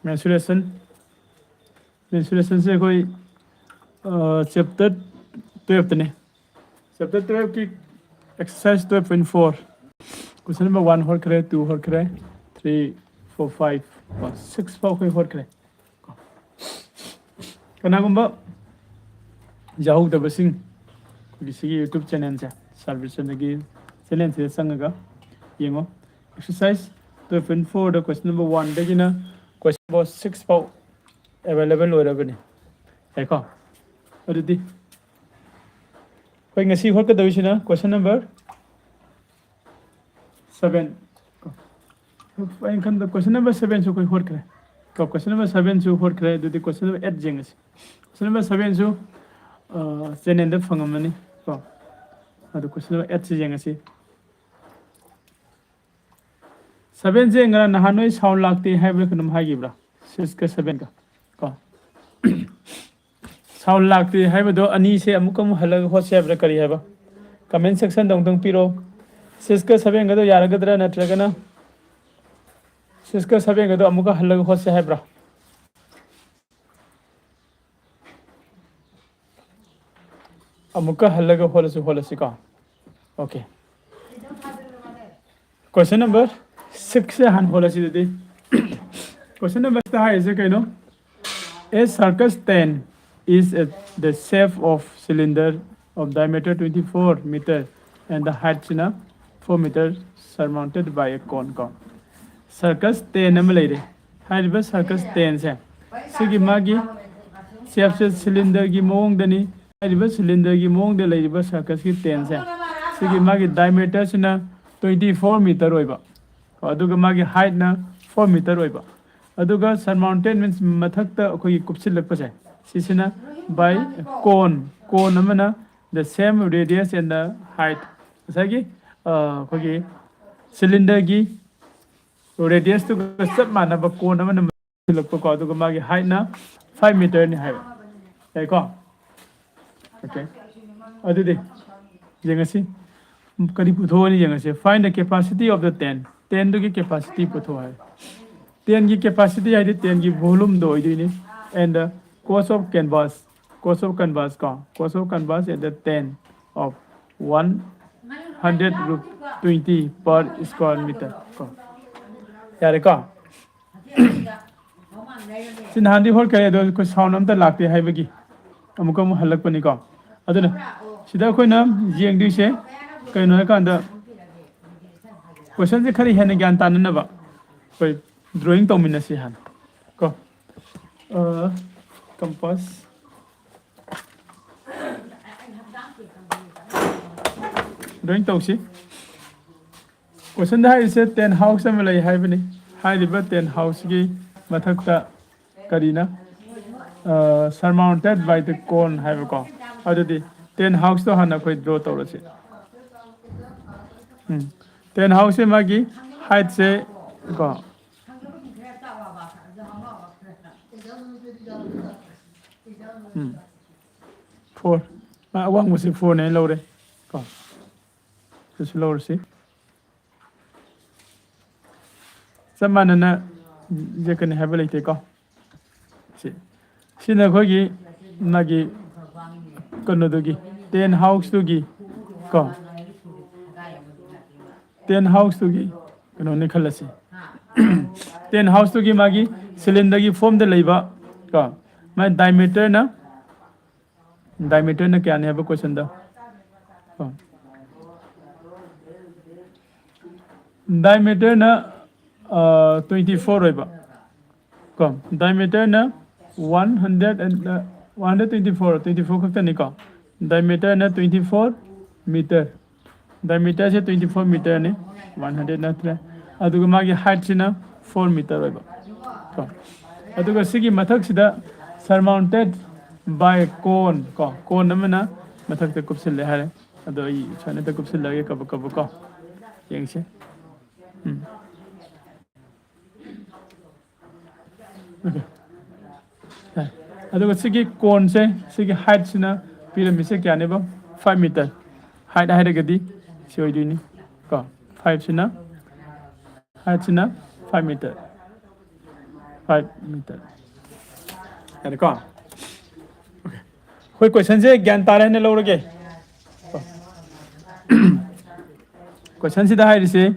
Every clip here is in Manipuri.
mensuration से कोई चैप्टर 12 तने चैप्टर 12 की एक्सरसाइज 12.4 क्वेश्चन नंबर 1 होर करे 2 होर करे 3 4 5 6 फाउ कोई होर करे कनागुंबा जाहौदबसिंग किसी यूट्यूब चैनल से सर्विस चैनल से संगगा येंगो एक्सरसाइज 12.4 द क्वेश्चन नंबर 1 दगिना क्वेश्चन नंबर 6 फाउ अवेलेबल होरबने हेको अदुदी कोई ngasi hot ka dawisina question number 7 फाइन खन क्वेश्चन नंबर 7 सु कोई hot करे को क्वेश्चन नंबर 7 सु hot करे अदुदी क्वेश्चन नंबर 8 जेंगस क्वेश्चन नंबर 7 सु चैनल द फंगमनी को अदु क्वेश्चन नंबर 8 से जेंगसी 7 जे ngara nahanoi sound lakti haibre kunum hagiब्रा 6 का 7 का को साउंड लागती है बदो अनी से अमुकम हलग होसेब्र करी है बा कमेंट सेक्शन दंग दंग पिरो 6 का 7 गदो यारगदरा नत्रगना 6 का 7 गदो अमुका हलग होसे है ब्रा अमुका हलग होलसी का ओके क्वेश्चन नंबर 6 से हन होलसी दे क्वेश्चन नंबर 6 है जे कइनो a circus tent is the shape of cylinder of diameter 24 meter and the height is 4 meter surmounted by a cone circus tent am leire haiba circus tent se sigi magi shape se cylinder gi mong dani haiba cylinder gi mong de leiriba circus gi tent se sigi magi diameter sina 24 meter oiba aduga magi height na 4 meter oiba aduga surmounted means mathakta akoi kupsil lakpa sai sisina by cone amana the same radius and the height sagi kogi cylinder gi radius to sab mana ba cone amana lakpa ko aduga magi height na 5 meter ni hai sai ko okay adu de jengasi kari putho ni jengasi find the capacity of the tent to gi capacity putho hai 10 की कैपेसिटी है 10 की वॉल्यूम दो इधर and the cost of canvas का cost of canvas at the 10 of 120 per square meter का यार का सिन्हांदी होल करे दो कुछ साउंड हम तो लागते हैं बगी अमुक हम हल्लक पनी का अदुना सिदा कोई ना जेंगदी से कहीं ना का अंदर क्वेश्चन से खरी है ना ज्ञान तान ना बा कोई ड्राइंग तो मिलना चाहिए को कंपास ड्राइंग तो उसी क्वेश्चन दा इसे 10 हाउस में ले है बनी हाई रिवर 10 हाउस की मथकता करीना सरमाउंटेड बाय द कोन है को अदुदी 10 हाउस तो हना कोई ड्रॉ तो रसे 10 हाउस में मागी हाइट से को 4 ว่างมือ4เนี่ยเราเลยก็คือเราสิสมัยนั้นนะจะกันให้ไปเลยก็สิสินะเขากี่นักกี่คนดูกี่10 house ดูกี่ก็10 house ดูกี่คนนี้ขลังสิ10 house ดูกี่มากี่सिलेंडर की फॉर्म दे लेबा का मैं डायमीटर ना क्या नहीं है क्वेश्चन दा डायमीटर ना 24 होइबा का डायमीटर ना 124 खक्ता नहीं का डायमीटर ना 24 मीटर डायमीटर से 24 मीटर ने 100 नत्र अदुगा मागी हाइट से ना 4 मीटर होइबा अदुगा सिगी मथक सिदा सरमाउंटेड बाय कोन नमना मथक ते कुपसिल ले हारे अदो ई छने ते कुपसिल लगे कब को यंगसे अदुगा सिगी कोन से सिगी हाइट सिना पिरामिड से क्या ने बा 5 मीटर हाइट हाइरगदी सिओइदिनी को 5 सिना हाइट सिना 5 मीटर 5 मीटर यानी कौन कोई क्वेश्चन से ज्ञान तारे ने लोगे क्वेश्चन सीधा है इसे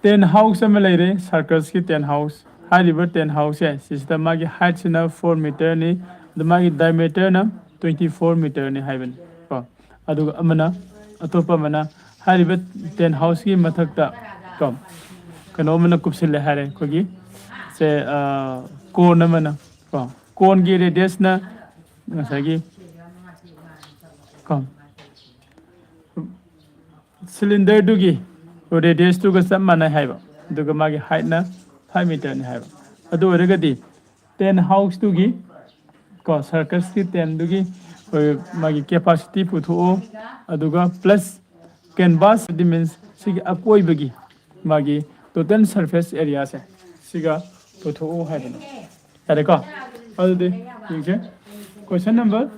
10 हाउस में ले रहे सर्कल्स की 10 हाउस हाई रिवर 10 हाउस है सिस्टम मागी हाइट से ना 4 मीटर ने मागी डायमीटर ना 24 मीटर ने हाइबन को अदुग अमना अतोपा मना हाई रिवर 10 हाउस की मथकता को कनो मना कुपसिल हारे कोगी से कोन मना को कोन की रेडियस ना ngасagi kom cylinder dugi radius tu ga samana haiba duga magi height na 5 meter ni haiba adu oragadi 10 house dugi ko circus ki 10 dugi magi capacity puthu aduga plus canvas dimensions sigi akoi bagi magi total surface area se siga puthu haiba ade ko adu de ठीक है Question number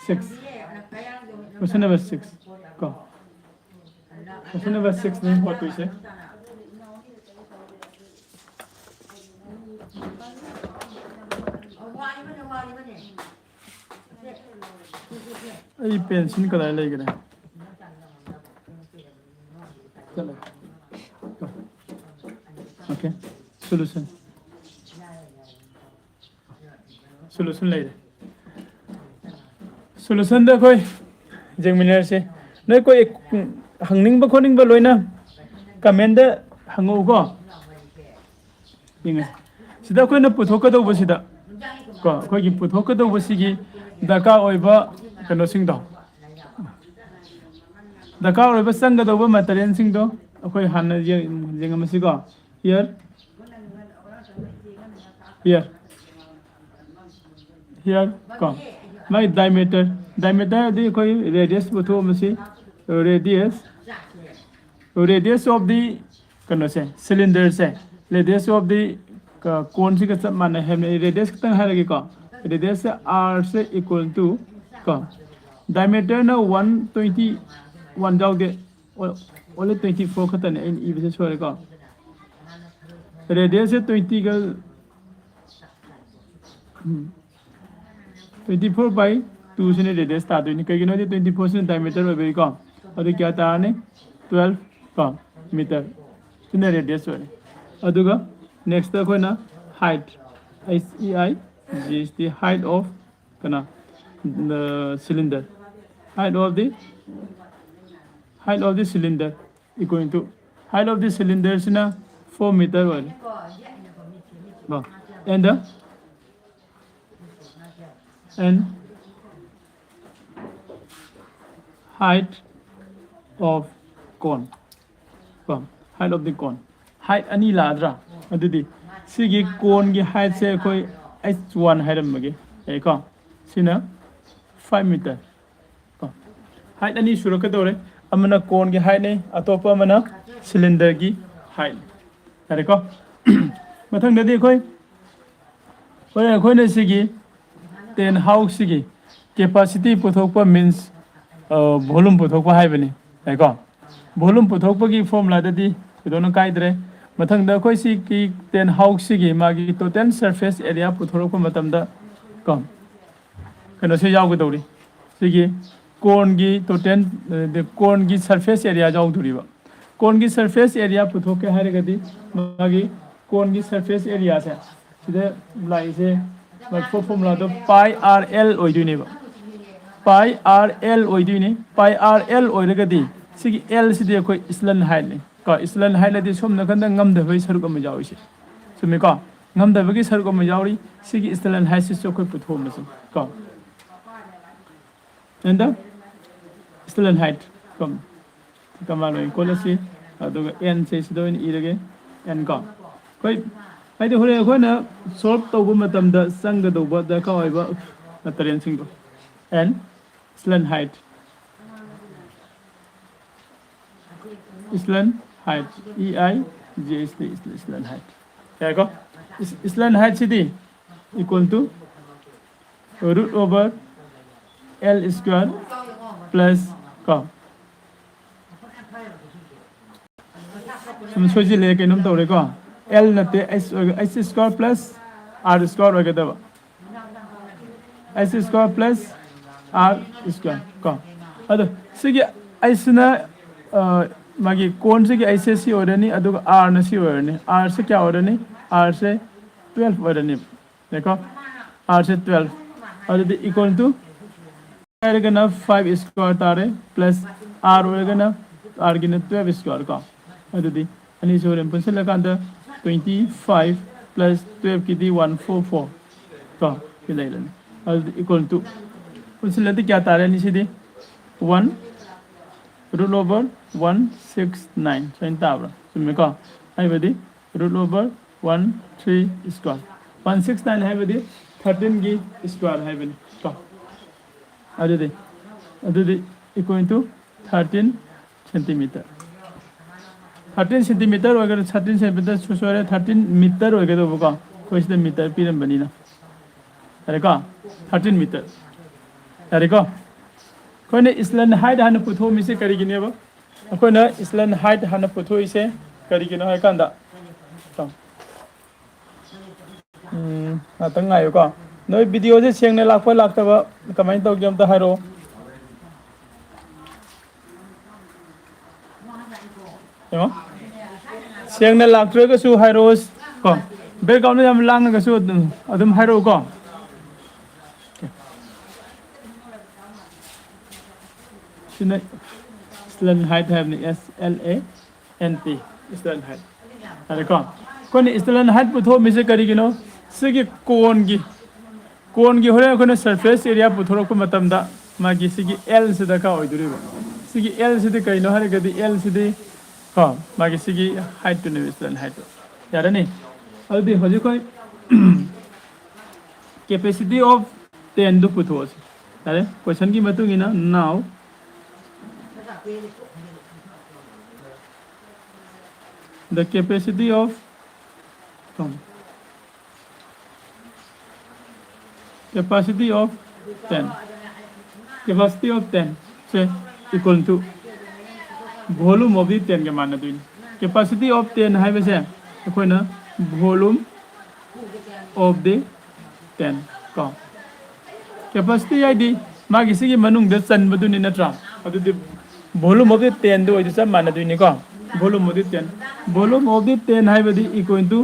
6. Question number 6. Go. Question number 6 name what we say? ये पेंसिल कदा लेके ना चलो okay solution solution ले solution दा कोई एग्जामिनर से न कोई हंगनिंग ब खोनिंग ब लोइना कमेंट दा हंगो को इंगे सिदा कोई न पुथोक दो बसिदा को कोई की पुथोक दो बसिगी दका ओइबा कनो सिंग दो दका ओइबा संग दो ब मटेरियल सिंग दो कोई हान जेंग मसि को here come my diameter the koi radius butho masi radius of the kano se cylinder se radius of the cone se ka man hem radius tang haragi ko radius r se equal to ko diameter na 121 jauge only 24 khatan in even sore ko radius 20 ka 24 by 2 से रेडियस था तो कहीं ना 24 से डायमीटर में भी कम और क्या था ने 12 कम मीटर इतने रेडियस वाले अदुगा नेक्स्ट तक ना height HEI is the height of kana the cylinder height of the cylinder equal to height of the cylinder is na 4 meter वाले and height of cone height of the cone height ani ladra adudi sigi cone gi height se koi h1 hairam magi e ko sina 5 meter ko height ani suraka dore amana cone gi height ne atopa amana cylinder gi height are ko mathang dadi koi ne sigi 10 house की capacity पुथोकपा means volume पुथोकपा है बने है को volume पुथोकपा की formula ददी दोनों काइदरे मथंग दा कोई सी की 10 house की मागी total surface area पुथोकपा मतम दा कम कनो से जाओ गदौरी सिगी कोन की total कोन की surface area जाओ दुरी बा कोन की surface area पुथोके है गदी मागी कोन की surface area से सीधे लाई से like formula to pi rl oiduni ba pi rl oiduni pi rl oiragadi sigi l sidi koi islan height ne ka islan height ladi somna kanda ngam da bai saruk am jawi se sumi ka ngam da bagi saruk am jawi sigi islan height se koi puthom se ka and the islan height kom kamalo kolasi adu n se sido in irage n ka koi I do hore solve to go matam da sang do ba da ka ba material sing do and island height EI is the island height क्या को island height city equal to root over L square plus का sum soji le ke num tawre ko l nate s square plus r square oigadaba s square plus r square ko ado sigi isna magi kon sigi icc orani adu r na si orani r se kya orani r se 12 orani देखो r से 12 adu the equal to gonna 5 square tare plus r gonna r gonna 12 square ko adu the ani so ren pencil la kanda 25 plus 12 ki di 144 ko kilai lan adu equal to pencil la kya tare ni sidi 1 root over 169 so in tabra so me ko ai badi root over 13 square 169 है बदी 13 की स्क्वायर है बदी तो अदे इक्वल टू 13 सेंटीमीटर 13 सेंटीमीटर अगर 13 सेंटीमीटर सुसोरे 13 मीटर हो गए तो वो कोई से मीटर पीरम बनी ना अरे का 13 मीटर अरे का कोई ने इसलैंड हाइट हन पुथो में से करी गिने अब कोई ना इसलैंड हाइट हन पुथो इसे करी गिनो है कांदा तो तंग आयो को नोई वीडियो से सेंगने लाखो लाखतबा कमाई तो गेम तो हारो यो सेंगने लाखत्रे को सु हारोस को बैकग्राउंड में हम लांग को सु अदम हारो को सिने स्लैंड हाइट है SLANT स्लैंड हाइट अरे को कोने स्लैंड हाइट पुथो में से करी गिनो सिगी कोन की होरे कोने सरफेस एरिया पुथोरक मतमदा मागी सिगी L से दका ओइदुरिबो सिगी L से दे कइनो हारे गदि L से दे को मागी सिगी हाइट टू निविस्टन हाइट यार ने अदि होजे कोइ कैपेसिटी ऑफ 10 दु पुथोस यारे क्वेश्चन की मतुगिना now the capacity of capacity of 10 से equal to volume of the 10 के मानना दुइन capacity of 10 है वैसे कोई ना volume of the 10 का capacity है दी माँ किसी की मनुंग दे सन बदुनी नट्रा अदु दी volume of the 10 दो इधर सब मानना दुइनी का volume of the 10 है वैसे equal to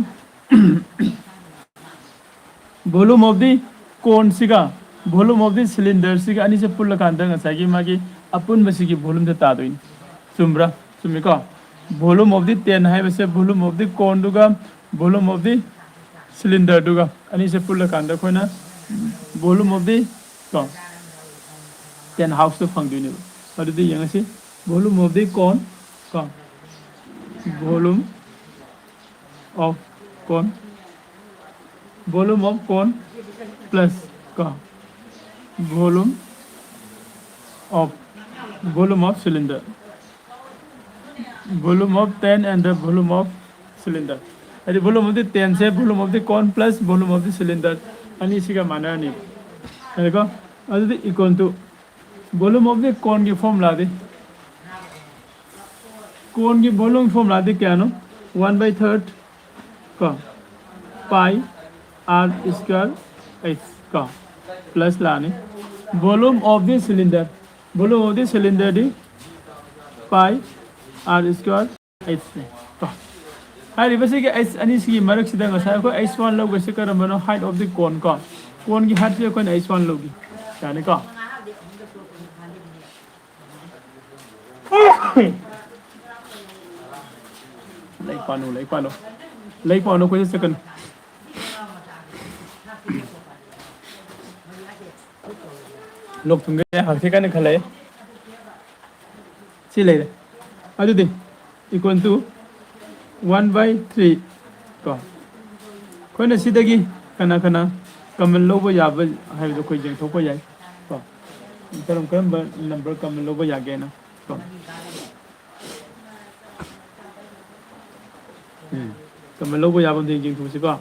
volume of the cone सिगा volume of the cylinder सिगा अनि से पुल्ला कांदा ngसागी मागी अपुन बसिगी volume से तादोइन सुम्ब्रा सुमिका volume of the 10 है वैसे volume of the cone दुगा volume of the cylinder दुगा अनि से पुल्ला कांदा कोना volume of the को 10 house तो फंगदुनि अदुदि यंगसी volume of the cone को volume of cone volume of cone plus का volume of cylinder volume of 10 and the volume of cylinder अरे volume of the 10 से volume of the cone plus volume of the cylinder अनि इसी का माना नहीं है को अदुदि equal to volume of the cone की फॉर्मूला दे cone की volume फॉर्मूला दे क्या नो 1/3 का पाई r square h का प्लस लाने वॉल्यूम ऑफ द सिलेंडर दी पाई r स्क्वायर h का हाई रिवर्स के h अनि सी मरक सिदा ngसा को h1 लोग से करम बनो हाइट ऑफ द कोन का कोन की हाइट से कोन h1 लोगी यानी का लाइक पानो कोई सेकंड लोग तुंगे हाथी का निकले सी ले अदुदि इक्वल टू 1/3 को कोई सिदगी कना कमन लोबो याब है जो कोई जंग थोपो याय को करम नंबर कमन लोबो यागे ना को कमन लोबो याब दे जंग थोसी को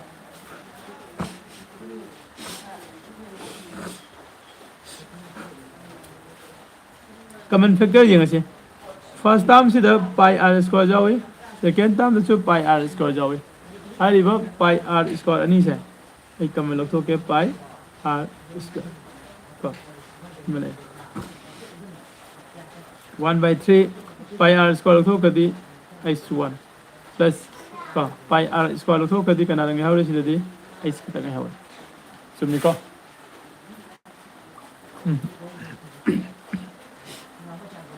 कमन फैक्टर यंगसे फर्स्ट टर्म से द पाई r स्क्वायर जावे second term da chu pi r square jawi hariba pi r square ani se ai kam lok tho ke pi r square ko male 1 by 3 pi r square lok tho ka di h1 plus ko pi r square lok tho ka di kana nang haure si di h ka nang haure sumni ko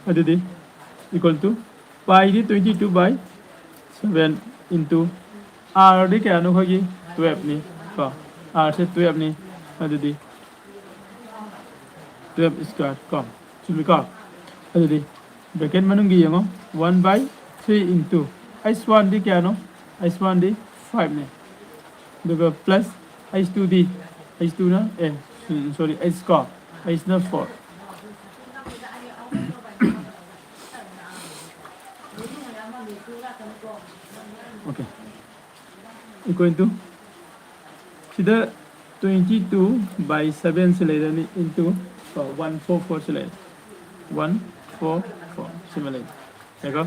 adidi equal to pi di 22 by 7 into r di kaya no khogi 12 ni ko r se 12 ni adidi 12 square ko sumni ko adidi bracket manung gi yango 1 by 3 into h1 di kaya no h1 di 5 ni duga plus h2 di h2 na sorry h square h na 4 okay equal to sida 22 by 7 se le into 144 se le 144 similar देखो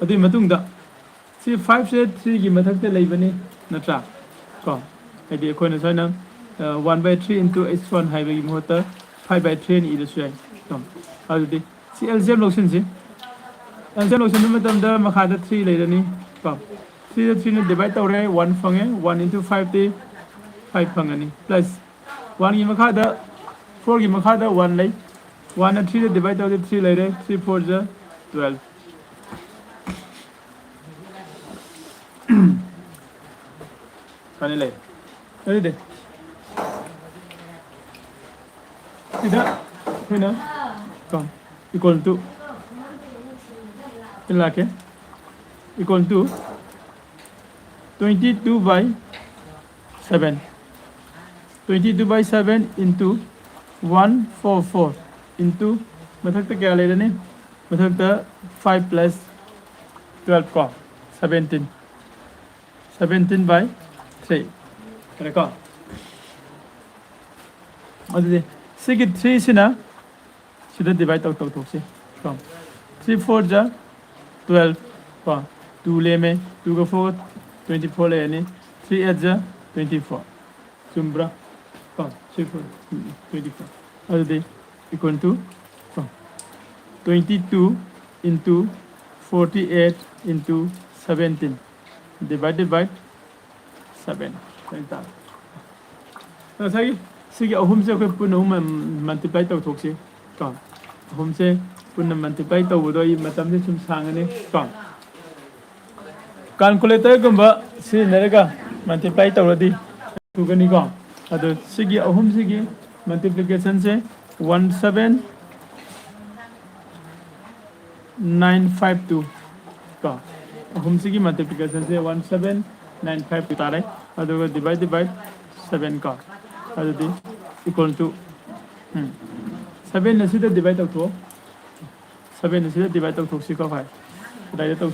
अभी मतुंग दा सी 5 से 3 की मथक ते लेबनी नत्रा को अदि कोन सना 1 by 3 into h1 हाइबे की मोहत 5 by 3 नि इदसु याय तो अदि सी एलसीएम लोक्सन सी एलसीएम लोक्सन मतम दा मखादा 3 लेदनी को 3 से 3 ने डिवाइड तौरे 1 फंगे 1 into 5 ते 5 फंगनी प्लस 1 की मखादा 4 की मखादा 1 ले 1 and 3 divide out 3 later 3 4 is 12 finally ready de tidak hina come equal to ilake equal to 22 by 7 22 by 7 into 144 into मथक तक क्या ले रहे हैं मथक तक 5 plus 12 को 17 17 by 3 करेक्ट को और ये सिक्स 3 से ना सीधा डिवाइड आउट आउट से कम 3 4 जा 12 को 2 ले में 2 का 4 24 ले यानी 3 8 जा 24 चुम्बरा कम 3 4 24 और ये equal to 22 into 48 into 17 divided by 7 तो सही सिगी अहुम से कोई पुन अहुम मल्टीप्लाई तो थोक से कम अहुम से पुन मल्टीप्लाई तो वो तो ये मतलब से चुम सांगने कम कैलकुलेटर गुम्बा से नरेगा मल्टीप्लाई तो रदी कुगनी कम अदो सिगी अहुम सिगी मल्टीप्लिकेशन से 17952 का हम से की मल्टीप्लिकेशन से 17952 तारे अदो डिवाइड बाय 7 का अदो इक्वल टू 7 नसीदा डिवाइड आउट हो 7 नसीदा डिवाइड आउट हो सिका भाई डायरेक्ट तो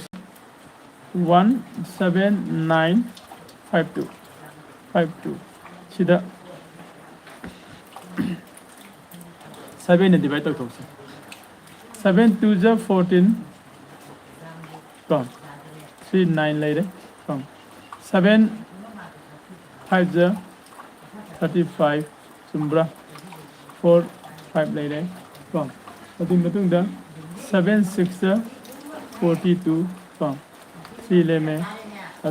17952 सीधा 7 ने डिवाइड आउट हो 7 2 जा 14 कम 3 9 ले रहे कम 7 5 जा 35 चुम्ब्रा 4 5 ले रहे कम अदुम मतुंग दा 7 6 जा 42 कम 3 ले में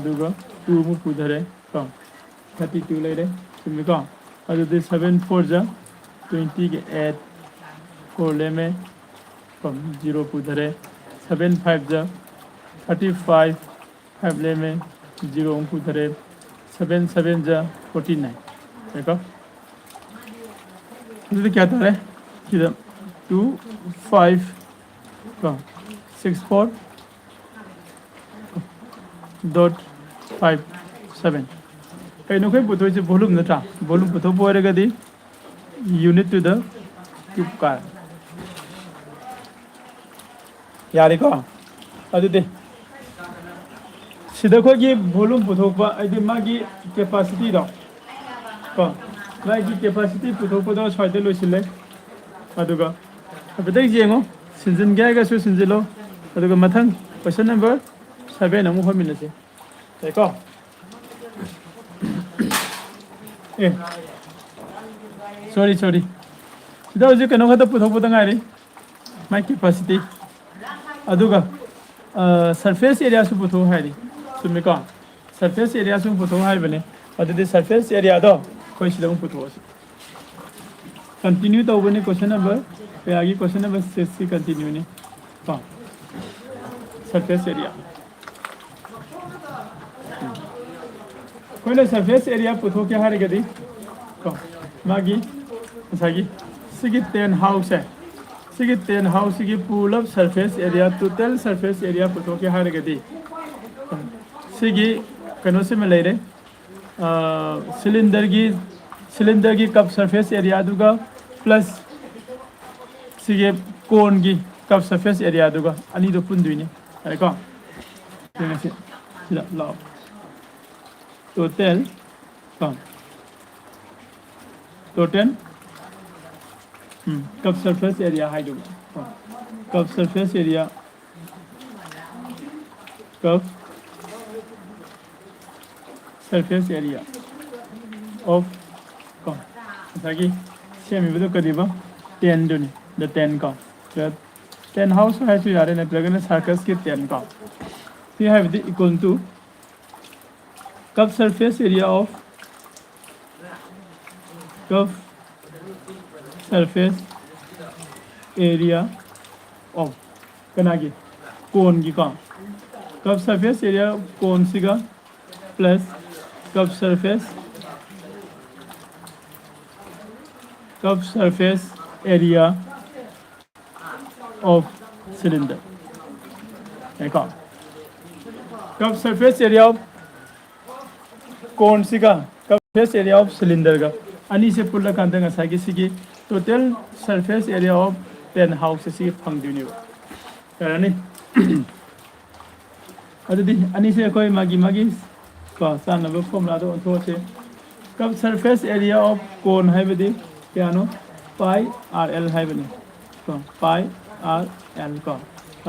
अदुगा 2 मु पुधरे कम 32 ले रहे चुम्बी कम अदुदे 7 4 जा 20 के 8 कोले में कम 0 पुधरे 7 5 जा 35 5 ले में 0 पुधरे 7 7 जा 49 देखो इसलिए क्या था रे किधर 2 5 कम 6 4 dot 5 7 कहीं ना कहीं पुतो इसे वॉल्यूम न था वॉल्यूम पुतो बोले कदी unit to the cube car यारे को अदुदे सिदा को ये वॉल्यूम पुथोकबा आइदि मागी कैपेसिटी दो को मागी कैपेसिटी पुथोकबा स्वाइदे लोसिले अदुगा अबदे जेंगो सिनजिन गायगा सु सिनजिलो अदुगा मथंग क्वेश्चन नंबर 7 अमुक होय मिलसे देखो ए sorry sida hoje kano khata puthok putang ai my capacity aduga surface area su putho hai ri sumi ko surface area su putho hai bane adu surface area do koi sida putho continue to bane question number agi question number 6 si continue ne ko surface area कोई surface area पुथो क्या हारे गदी को मागी सगी सिगी 10 हाउस है सिगी 10 हाउस की पूल अप surface area total surface area पुथो क्या हारे गदी सिगी कनो से में ले रे सिलेंडर की कप सरफेस एरिया दुगा प्लस सिगे कोन की कप सरफेस एरिया दुगा अनि दो पुंदुइने है को से ला total cup surface area hai doga cup surface area cup surface area of sagi semi bedo kadiba 10 doni the 10 ka 10 house hai su yare na plugin circus ke 10 ka we have the equal to cup surface area of cup surface area of kanagi cone की का cup surface area cone सी का plus cup surface area of cylinder है का cup surface area of कौन सी का सरफेस एरिया ऑफ सिलेंडर का अनि से पुल्ला कांदा ngasa gi sigi total surface area of 10 house si phangduni karani adudi ani se koi magi ko sana ba formula do tho se kab surface area of cone hai bidi kyano pi rl hai bani ko pi rl ko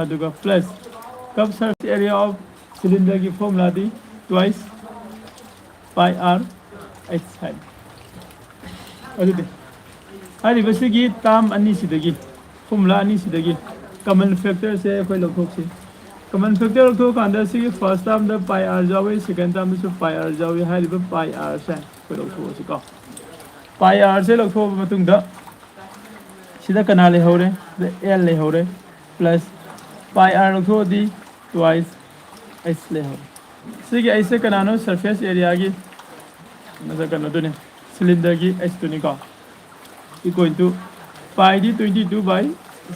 aduga plus kab surface area of cylinder ki formula di twice pi r h है अदुदे हारि बसिगी ताम अनि सिदगी फॉर्मूला अनि सिदगी कॉमन फैक्टर से कोई लखोक से कॉमन फैक्टर लखोक कांदा सिगी first term the pi r जावे सेकंड टर्म में pi r जावे हारि ब pi r से कोई लखोक से को pi r से लखोक मतुंग द सिदा कना ले होरे द l ले होरे प्लस pi r लखोक दी ट्वाइस h ले होरे सिगी ऐसे कनानो सरफेस एरिया की नजर करना तो ने सिलेंडर की h तो निका इक्वल टू पाई दी 22 by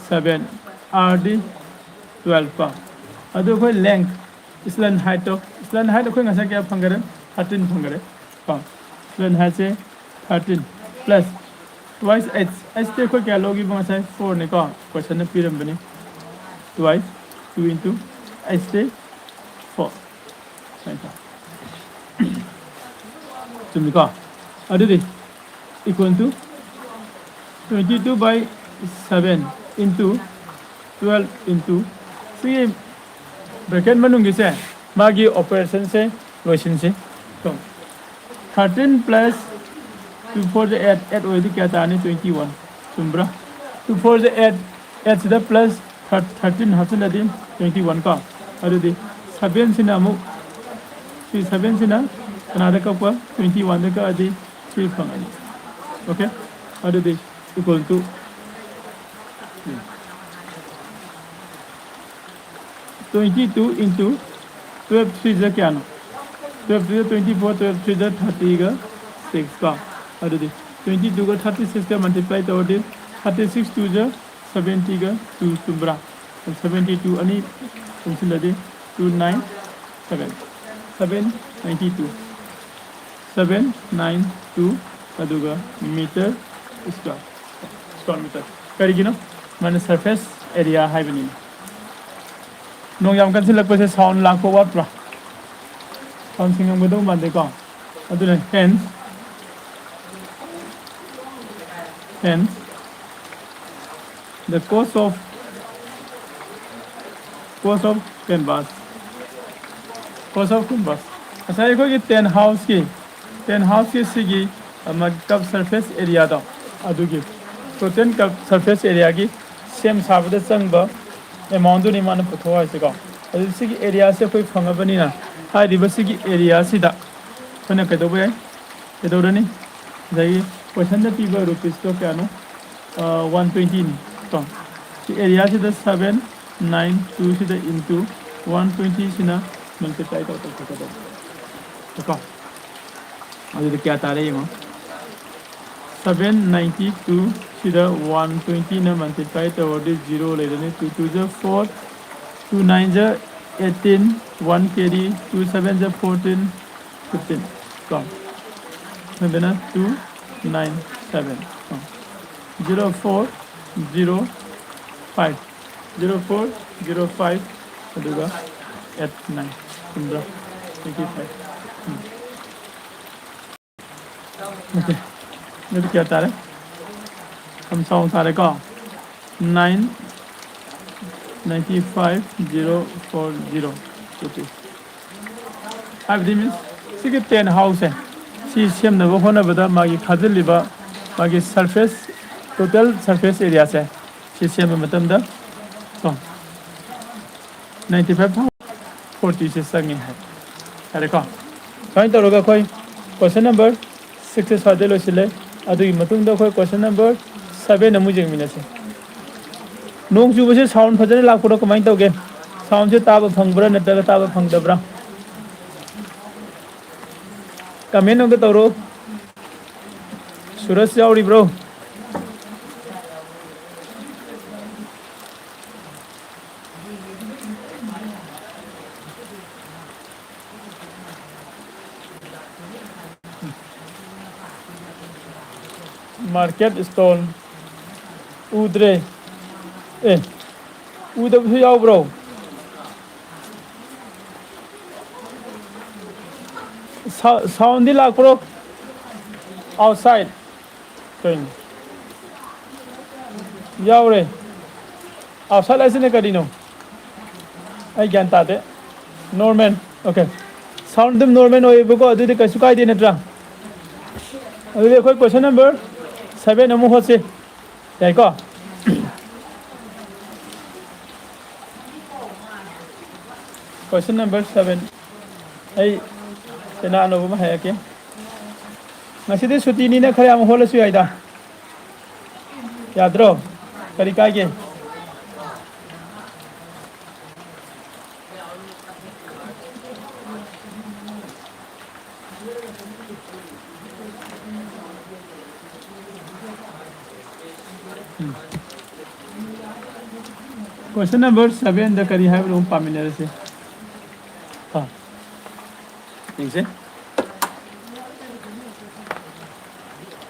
7 r दी 12 का अदो कोई लेंथ स्लैन हाइट कोई ngasa क्या फंगरे 13 फंगरे का स्लैन हाइट से 13 प्लस ट्वाइस h ते कोई क्या लोगी बंगसा 4 ने का क्वेश्चन ने पिरम बने ट्वाइस 2 into h ते 4 ऐसा चुमिका अदुदे equal to 22 by 7 into 12 into सी ब्रैकेट मनुंगी से मागी ऑपरेशन से लोशन से तो 13 प्लस 2 4 the 8 ओइदी क्या ताने 21 चुम्ब्रा 2 4 the 8 से प्लस 13 हसन दिन 21 का अदुदे 7 से नामु 7 से ना another couple 21 का आदि 3 फंगनी ओके अदुदे इक्वल टू 22 into 12 3 जा क्या ना 12 3 24 12 3 जा 30 का 6 का अदुदे 22 का 36 का मल्टीप्लाई तो दे 36 2 जा 70 का 2 तुमरा 72 अनि तुमसे लदे 297 792 792 अदुगा मीटर स्क्वायर मीटर करिगिनो माने सरफेस एरिया हाइबनी नों याम kan silak pase sound lang ko wat pra sound singam bodong bande ko aduna hence the cost of canvas cos of inverse asai ko ki 10 house ki sigi cup surface area da adugi total cup surface area ki same sabda changba amount ni man putho ha sigi adu sigi area se koi phangabani na ha sigi area sida kona kedobe kedorani dai question da piba rupees to kya no 120 ni so area sida 792 sida into 120 sina multiply to देखो अभी क्या तारे ये 792 सीधा 120 ना मल्टीप्लाई तो वो 0 ले लेने 2 2 जो 4 2 9 जो 18 1 carry 2 7 जो 14 15 कम ना 2 9 7 0 4 0 5 0 4 0 5 अदुगा 8 9 15 25 ओके ये क्या तारे हम सौ तारे का 9 95 040 50 हाइब्रिड मीन्स सिगे 10 हाउस है सी सेम न होना बता मागी खाजल लिबा मागी सरफेस टोटल सरफेस एरिया से सी सेम मतलब दा तो 95 40 से संगे है अरे का कहीं तो रोगा कोई क्वेश्चन नंबर 6 सादे लो सिले अदुगी मतुंग दा कोई क्वेश्चन नंबर 7 नमु जेंग मिनसे नोंग जुबे से साउंड फजने लाखों कमाई तोगे साउंड से ताब फंगब्रा नतगा ताब फंगदब्रा कमेंट होगे तोरो सूरज जावरी ब्रो मार्केट स्टॉल उद्रे ए उदब से जाओ ब्रो साउंड दी लाख ब्रो आउटसाइड कहीं जाओ रे आउटसाइड ऐसे नहीं करी नो आई ज्ञान ताते नॉर्मल ओके साउंड दम नॉर्मल हो ये बुको अदुदे कैसे काय दे नत्रा अदुदे कोई क्वेश्चन नंबर 7 नमु होसे याई को क्वेश्चन नंबर 7 आई तेना अनुभव में है क्या नसीदे सुती नी ना खरे हम होल सु याइदा याद रो करी काय के क्वेश्चन नंबर 7 द करी है रूम पामिनर से हाँ ठीक है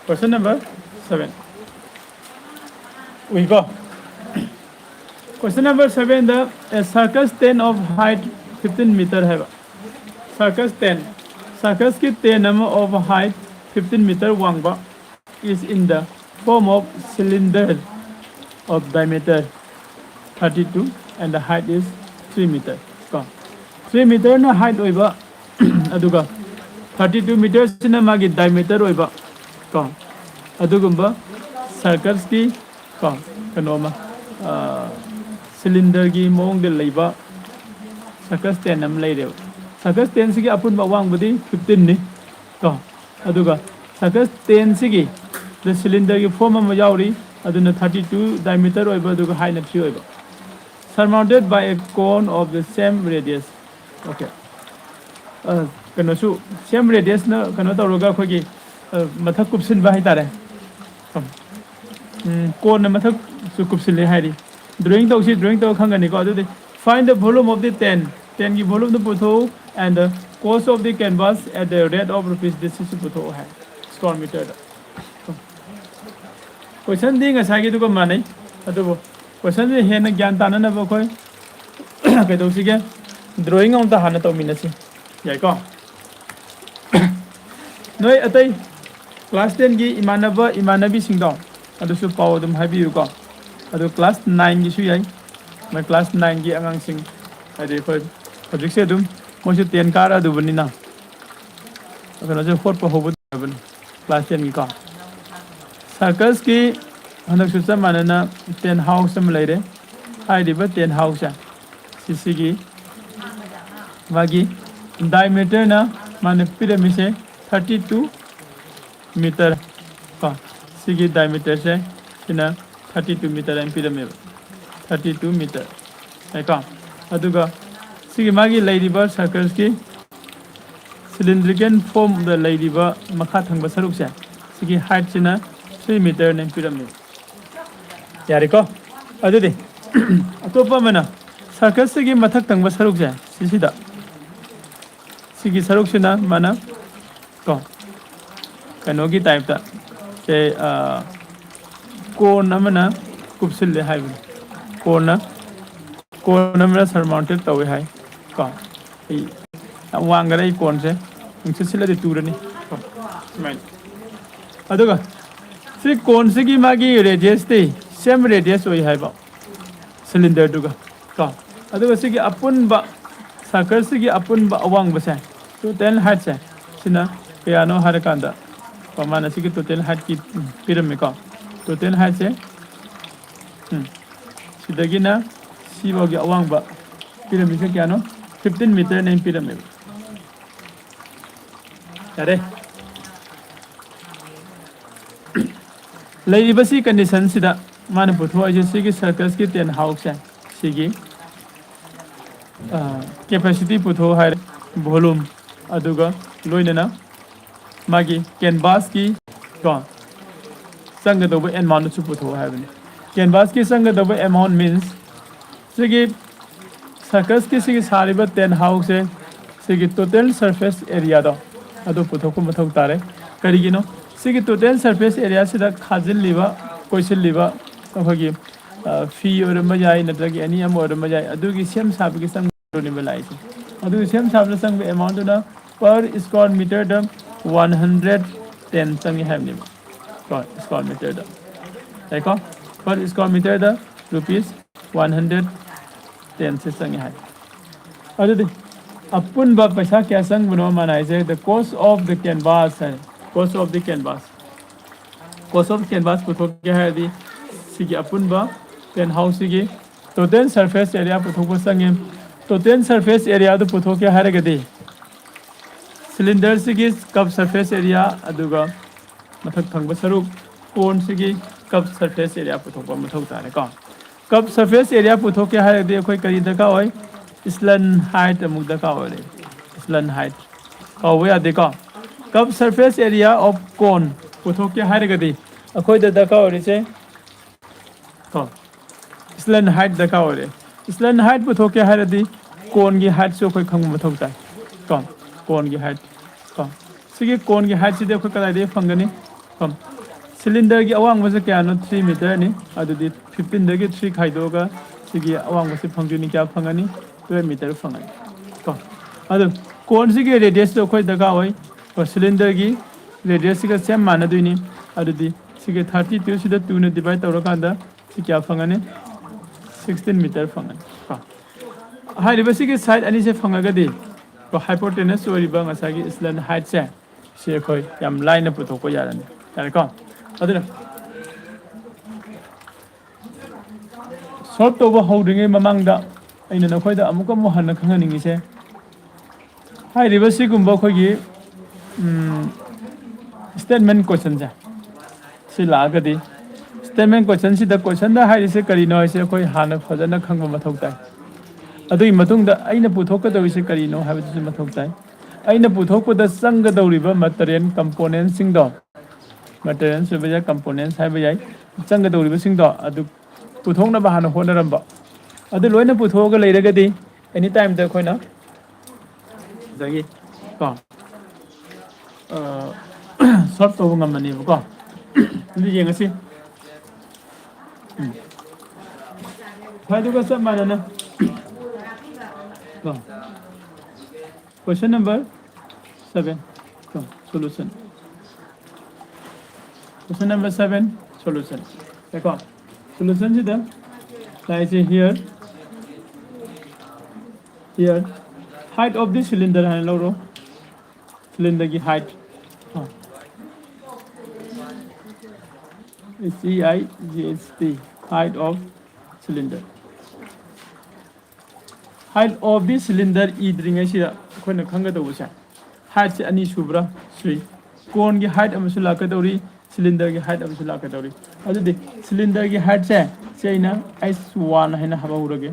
question number 7 we go question number 7 the a circus 10 of height 15 meter है circus 10 circus की 10 number of height 15 meter वांगबा is in the form of cylinder of diameter 32 and the height is 3 meter. 3 meter na height oiba aduga 32 meters na magi diameter oiba ko adugumba circles ki ko kanoma cylinder gi mong de leiba circles 10 nam leire circles 10 sigi apun ba wang budi 15 ni ko aduga circles 10 sigi the cylinder gi form ma yauri aduna 32 diameter oiba aduga height na 3 oiba surmounted by a cone of the same radius. Okay. Kano su same radius na kano to roga ko gi mathak kupsin ba hai tare. Cone na mathak su kupsin le hai ri. Drawing to khanga ni ko adu find the volume of the 10 ki volume to putho and the cost of the canvas at the rate of rupees this is putho hai square meter. Question ding asai gi to ko manai adu question से हेन ज्ञान ताना ना बकोय कदौसिगे ड्राइंग अमता हाना तौमिनसी याइको नोय अतै क्लास 10 की इमानबी सिंगदो अदुसु पाव दम हाबियुको अदु क्लास 9 की सु याइ मैं क्लास 9 की अंगांग सिंग अदे खय प्रोजेक्ट से दुम मोसे 10 कार अदुबनिना कनो जे होट होबो बन क्लास 10 की का सर्कस की हनक सुसा मानना 10 हाउस में लेरे हाइदिबा 10 हाउस है सिसिगी वागी डायमीटर ना माने पिरामिड से 32 मीटर का सिगी डायमीटर से सिना 32 मीटर एम पिरामिड 32 मीटर है का अदुगा सिगी मागी लेरिबा सर्कस की सिलिंड्रिकल फॉर्म द लेरिबा मखा थंग सरुक से सिगी हाइट सिना 3 मीटर एम पिरामिड यारे को अदुदे अतोपा मना सर्कस की मथक तंग सरुक से सिसिदा सिगी सरुक सिना माना को कनोगी टाइप ता के कोन अमना कुपसिल हाय कोन अमना सरमाउंटेड तवे हाय को वांगरे कोन से इंसे सिलदे टूरनी को स्माइल अदुगा सि कोन सिगी मागी रेडियस ते सेम रेडियस होय हाय बा सिलिंडर दुगा को अदुगा सिगी अपुन बा सर्कल सिगी अपुन बा अवांग बसे टोटल हाइट से सिना पियानो हर कांदा पमाना सिगी टोटल हाइट की पिरामिड को टोटल हाइट से सिदगिना सिबोगी अवांग बा पिरामिड से क्या नो 15 मीटर ने पिरामिड अरे लेरिबसी कंडीशन सिदा माने पुथो अजे सिगी सर्कस की 10 हाउस है सिगी कैपेसिटी पुथो है वॉल्यूम अदुगा लोइनना मागी कैनवास की को संगदब अमाउंट सु पुथो है कैनवास की संगदब अमाउंट मीन्स सिगी सर्कस की सिगी सारिबा 10 हाउस है सिगी टोटल सरफेस एरिया दो अदु पुथो को मथौ तारे करिगिनो सिगी टोटल सरफेस एरिया सिदा खाजिल लिबा कोइसिल लिबा अखोगी फी और मजाई नत्रगी एनी अम और मजाई अदुगी सेम साब की संग रोनिबल आइसे अदु सेम साब संग अमाउंट ना पर स्क्वायर मीटर द 110 संग हैमनि पर स्क्वायर मीटर द देखो पर स्क्वायर मीटर द रुपीस 110 से संग है अदु अपुन बा पैसा क्या संग बनो मानाइसे the cost of the canvas है कॉस्ट ऑफ द कैनवास पुथो क्या है दी सिगी अपुन बा 10 हाउस सिगी टोटल सरफेस एरिया पुथो को संगे टोटल सरफेस एरिया तो पुथो क्या है गदी सिलिंडर सिगी कप सरफेस एरिया अदुगा मथक थंग सरुक कोन सिगी कप सरफेस एरिया पुथो को मथौ तारे को कप सरफेस एरिया पुथो क्या है गदी कोई करी दका होय स्लन हाइट अमुक दका होय स्लन हाइट कौवे आदि को कप सरफेस एरिया ऑफ कोन पुथो क्या है गदी अखोय दका होय से को स्लन हाइट दका होय स्लन हाइट पुथो क्या है गदी कोन की हाइट से कोई खंग मथौ ताय को कोन की हाइट को सिगी कोन की हाइट से कोई कदाय दे फंगनी कम सिलिंडर की अवांग से क्या नो 3 मीटर नि अदुदी 15 दगी 3 खाइदोगा सिगी अवांग से फंगनी क्या फंगनी 12 मीटर फंगनी को अदु कोन सिगी रेडियस तो कोई दगा होय और सिलिंडर की रेडियस का सेम मानदुनी अदुदी सिगी 32 सिदा 2 ने डिवाइड तौरकांदा सि क्या फंगनी 16 मीटर फंगनी को हाइरिबा सिगी साइड अनि से फंगगदी को हाइपोटेनस ओरिबा ngसागी स्लन हाइट से कोई याम लाइन पुथोको यारनी यारे को अदुना सॉल्व तौबा हौद्रिङै ममांगदा अइना नखोयदा अमुक मु हन्ना खंगनिङिसे हाइरिबा सिगुम्बा खोगी स्टेटमेंट क्वेश्चन जा सि लागदी स्टेटमेंट क्वेश्चन सिदा क्वेश्चन दा हाइरिसे करिनो हाइसे कोई हाना फजना खंगबा मथौ ताय अदुई मतुंगदा अइना पुथोकदौरिसे करिनो हाइबदुसु मथौ ताय अइना पुथोकपदा संगदौरिबा मटेरियल कंपोनेंट सिंगदो मटेरियल सुबजा कंपोनेंट्स हाइबा याय संगदौरिबा सिंगदो अदु पुथोंना बाहाना होनरंबा अदु लोइना पुथोगा लेरगदी एनी टाइम दा खोइना जगी को सॉल्व तौबा ngमनिबको अदु येंगसि फाइदुगा सब मानना Question number 7. Solution. Question number 7. Solution. देखो solution is here height of the cylinder है लो cylinder की height CIGST height of cylinder height of the cylinder इद्रिंग ऐसी कोई न खंगा तो उसे height से अनी शुभ्रा श्री कोन की height अमसुल लाकर दौरी cylinder की height अमसुल लाकर दौरी अरे देख cylinder की height से ना S1 है ना हवा उड़गे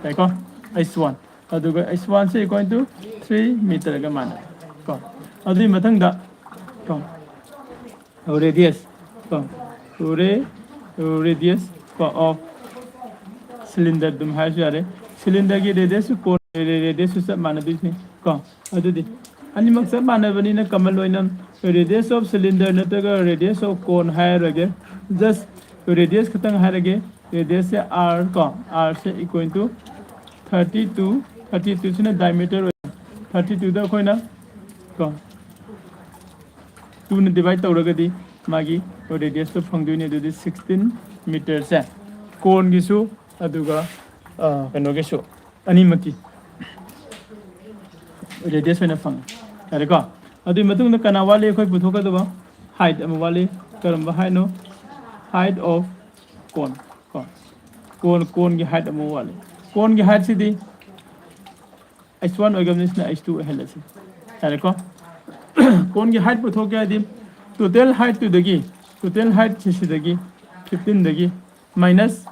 देखो S1 अदुगा S1 से इक्वल टू 3 मीटर का माना को अदुई मथंग दा को रेडियस को रेडियस को ऑफ सिलेंडर दुम है जारे सिलेंडर की रेडियस को रेडियस सब माना दिसने को अदुदी अनिमक सब माना बनी ना कमल लोइनम रेडियस ऑफ सिलेंडर नतगा रेडियस ऑफ कोन है रगे जस्ट रेडियस खतंग है रगे रेडियस से r को r से इक्वल टू 32 से ना डायमीटर 32 दा कोई ना को 2 ने डिवाइड तौरगदी मागी रेडियस तो फंगदुने दुदी 16 मीटर से कोन गिसु अदुगा कनो गिसु अनिमकी रेडियस में फंग अरे को अदुई मतुंग न कना वाले कोई पुथोका दबा हाइट अम वाले करम height no height of cone की हाइट अम वाले कोन की हाइट सिदी h1 ऑर्गेनिज्म h2 हेलसी अरे को कोन की हाइट पुथोके आदि टोटल हाइट टोटल हाइट सिदगी 15 दगी माइनस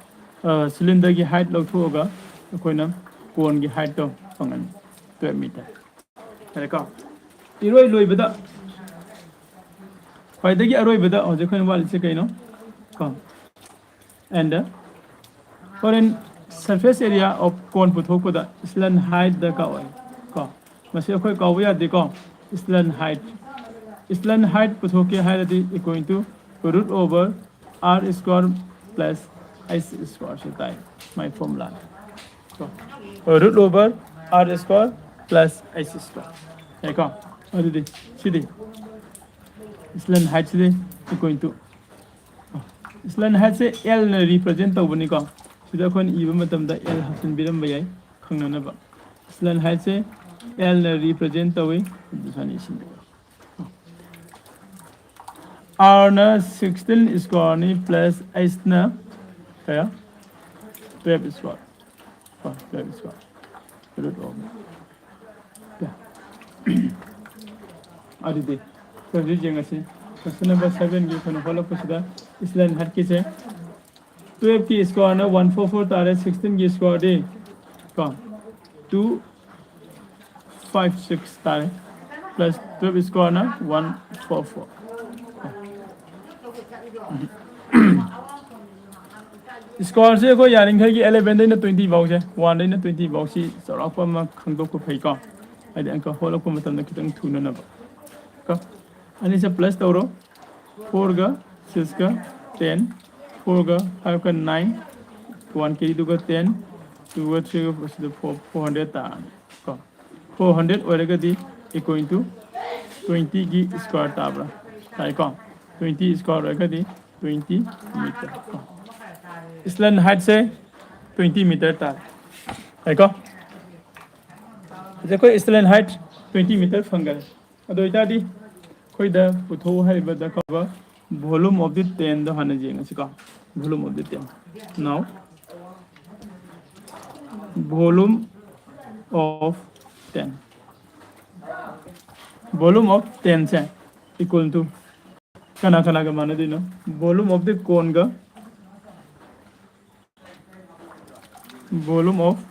सिलेंडर की हाइट लौथोगा कोइना कोन की हाइट तो फंगन 12 मीटर अरे को इरोय लोइबदा फाइदगी अरोइबदा हजे कोइन वाल से कइनो को एंड फॉरेन surface area of cone पुथोकदा स्लन हाइट द का ओय को मसे कोइ काव यादे को स्लन हाइट पुथोके हाइरदी equal to root over r square plus s square से ताई माय फॉर्मूला को root over r square plus s square है को अदुदी सिदी स्लन हाइट से इक्वल टू स्लन हाइट से l ने रिप्रेजेंट तौबनी को सिदा कोन इबा मतम दा l हसन बिरम बयाय खंगननबा स्लन हाइट से l ने रिप्रेजेंट तौई दुसानी सिन r ना 16 स्क्वायर ने प्लस s ना क्या 12 स्क्वायर 12 स्क्वायर रूट ओवर क्या आदि सब्जी जेंगासी क्वेश्चन नंबर 7 की कोन फॉलो कुछदा स्लन हाइट की से 12 की स्क्वायर ना 144 तारे 16 की स्क्वायर दे को 256 तारे प्लस 12 स्क्वायर ना 144 स्क्वायर से को यारिंग है कि 11 दिन 20 बाउ से 1 दिन 20 बाउ सी सराप मा खंदो को फै को आदि अंक होलो को मतम खितंग थुना न को अनि से प्लस तौरो 4 का 6 का 10 4 का 5 का 9 1 के 2 का 10 2 का 3 का 400 ता को 400 ओरेगा दी इक्वल टू 20 की स्क्वायर ताबरा ताई को 20 स्क्वायर ओरेगा दी 20 मीटर को स्लन हाइट से 20 मीटर ता है को देखो स्लन हाइट 20 मीटर फंगल अदो इतादी कोई दा पुथो है बदा का वॉल्यूम ऑफ द 10 द हन जेंग को volume of the 10 now volume of 10 volume of 10 से इक्वल टू कना का माने दिनो वॉल्यूम ऑफ द कोन का वॉल्यूम ऑफ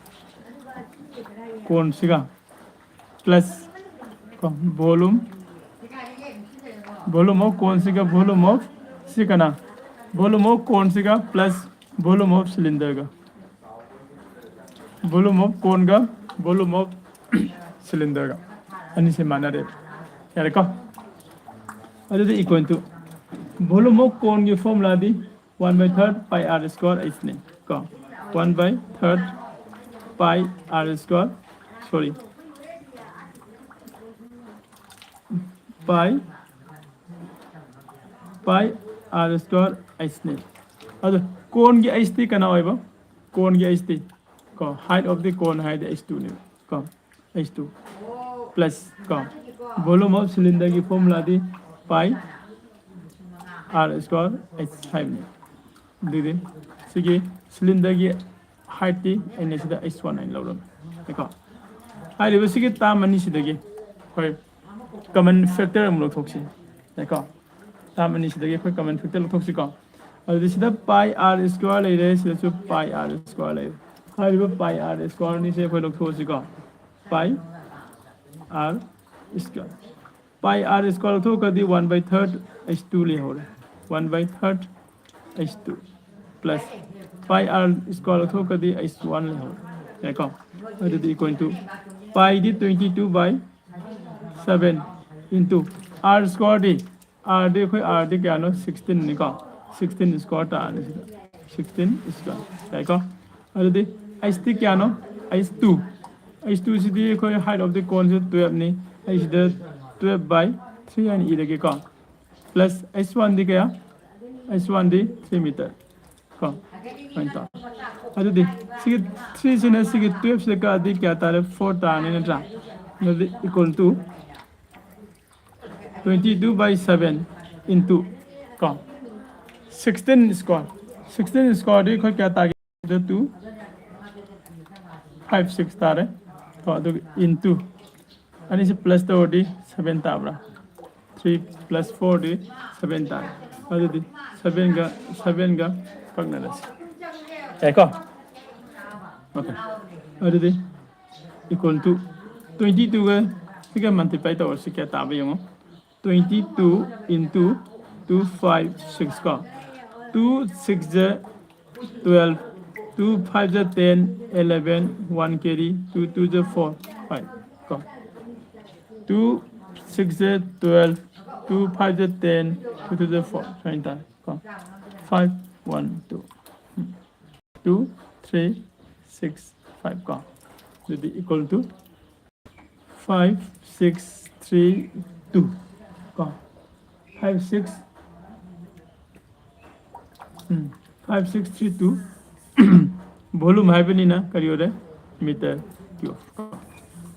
कोन सिगा प्लस वॉल्यूम ऑफ कोन सिगा वॉल्यूम ऑफ सिकना वॉल्यूम ऑफ कोन सिगा प्लस वॉल्यूम ऑफ सिलेंडर का वॉल्यूम ऑफ कोन का वॉल्यूम ऑफ सिलेंडर का अनि से माना रे यार को अदे equal to volume of cone की फॉर्मूला दी 1/3 पाई r स्क्वायर इसने को 1/3 pi r square sorry pi r square इसने अदे कोन की h3 कना होइबो कोन की h3 को height of the cone height h2 ने को h2 plus को वॉल्यूम ऑफ सिलेंडर की फॉर्मूला दी पाई r स्क्वायर h5 दीदी सिगी सिलेंडर की हाइट दी एन सिदा h1 आइन लौरम देखो हाई रिवर्स की ताम मनी सिदगी कोई कॉमन फैक्टर हम लोग थोक्सी देखो ताम मनी सिदगी कोई कॉमन फैक्टर लोग थोक्सी को और सिदा पाई r स्क्वायर ले रहे सिदा जो पाई r स्क्वायर ले हाई रिवर्स पाई r स्क्वायर नी से कोई लोग थोक्सी को पाई r square pi r square तो कदी 1/3 h2 ले हो रहा 1/3 h2 plus pi r square तो कदी h1 ले हो देखो अदि इक्वल टू पाई दी 22/7 into r स्क्वायर दी r दी कोई r दी क्या नो 16 निका 16 स्क्वायर ता 16 स्क्वायर देखो अदि h दी क्या नो h2 h2 सिदी कोई हाइट ऑफ द कोन से 12 ने h द 12/3 and e लगे का प्लस h1 दी क्या h1 दी 3 मीटर का पॉइंट अदि सिगी 3 से ने सिगी 12 से का दी क्या तारे 4 ताने ने ट्रा नदि इक्वल टू 22/7 into का 16 स्क्वायर दी कोई क्या तागे 2 5 6 तारे तो अदु into अनि से प्लस तो दी 7 ताबरा 3 plus 4 दी 7 तारे अदु दी 7 का पगनरस देखो ओके अदु दी इक्वल टू 22 का सिगा मल्टीप्लाई तो से क्या ताबे यमो 22 into 2 5 6 का 2 6 ज 12 2 5 ज 10 11 1 carry 2 2 ज 4 5 का 2 6 ज 12 2 5 ज 10 2 2 ज 4 20 का 5 1 2 2 3 6 5 का will be equal to 5 6 3 2 का 5 6 5 6 3 2 वॉल्यूम है भी नहीं ना करियो रे मीटर क्यूब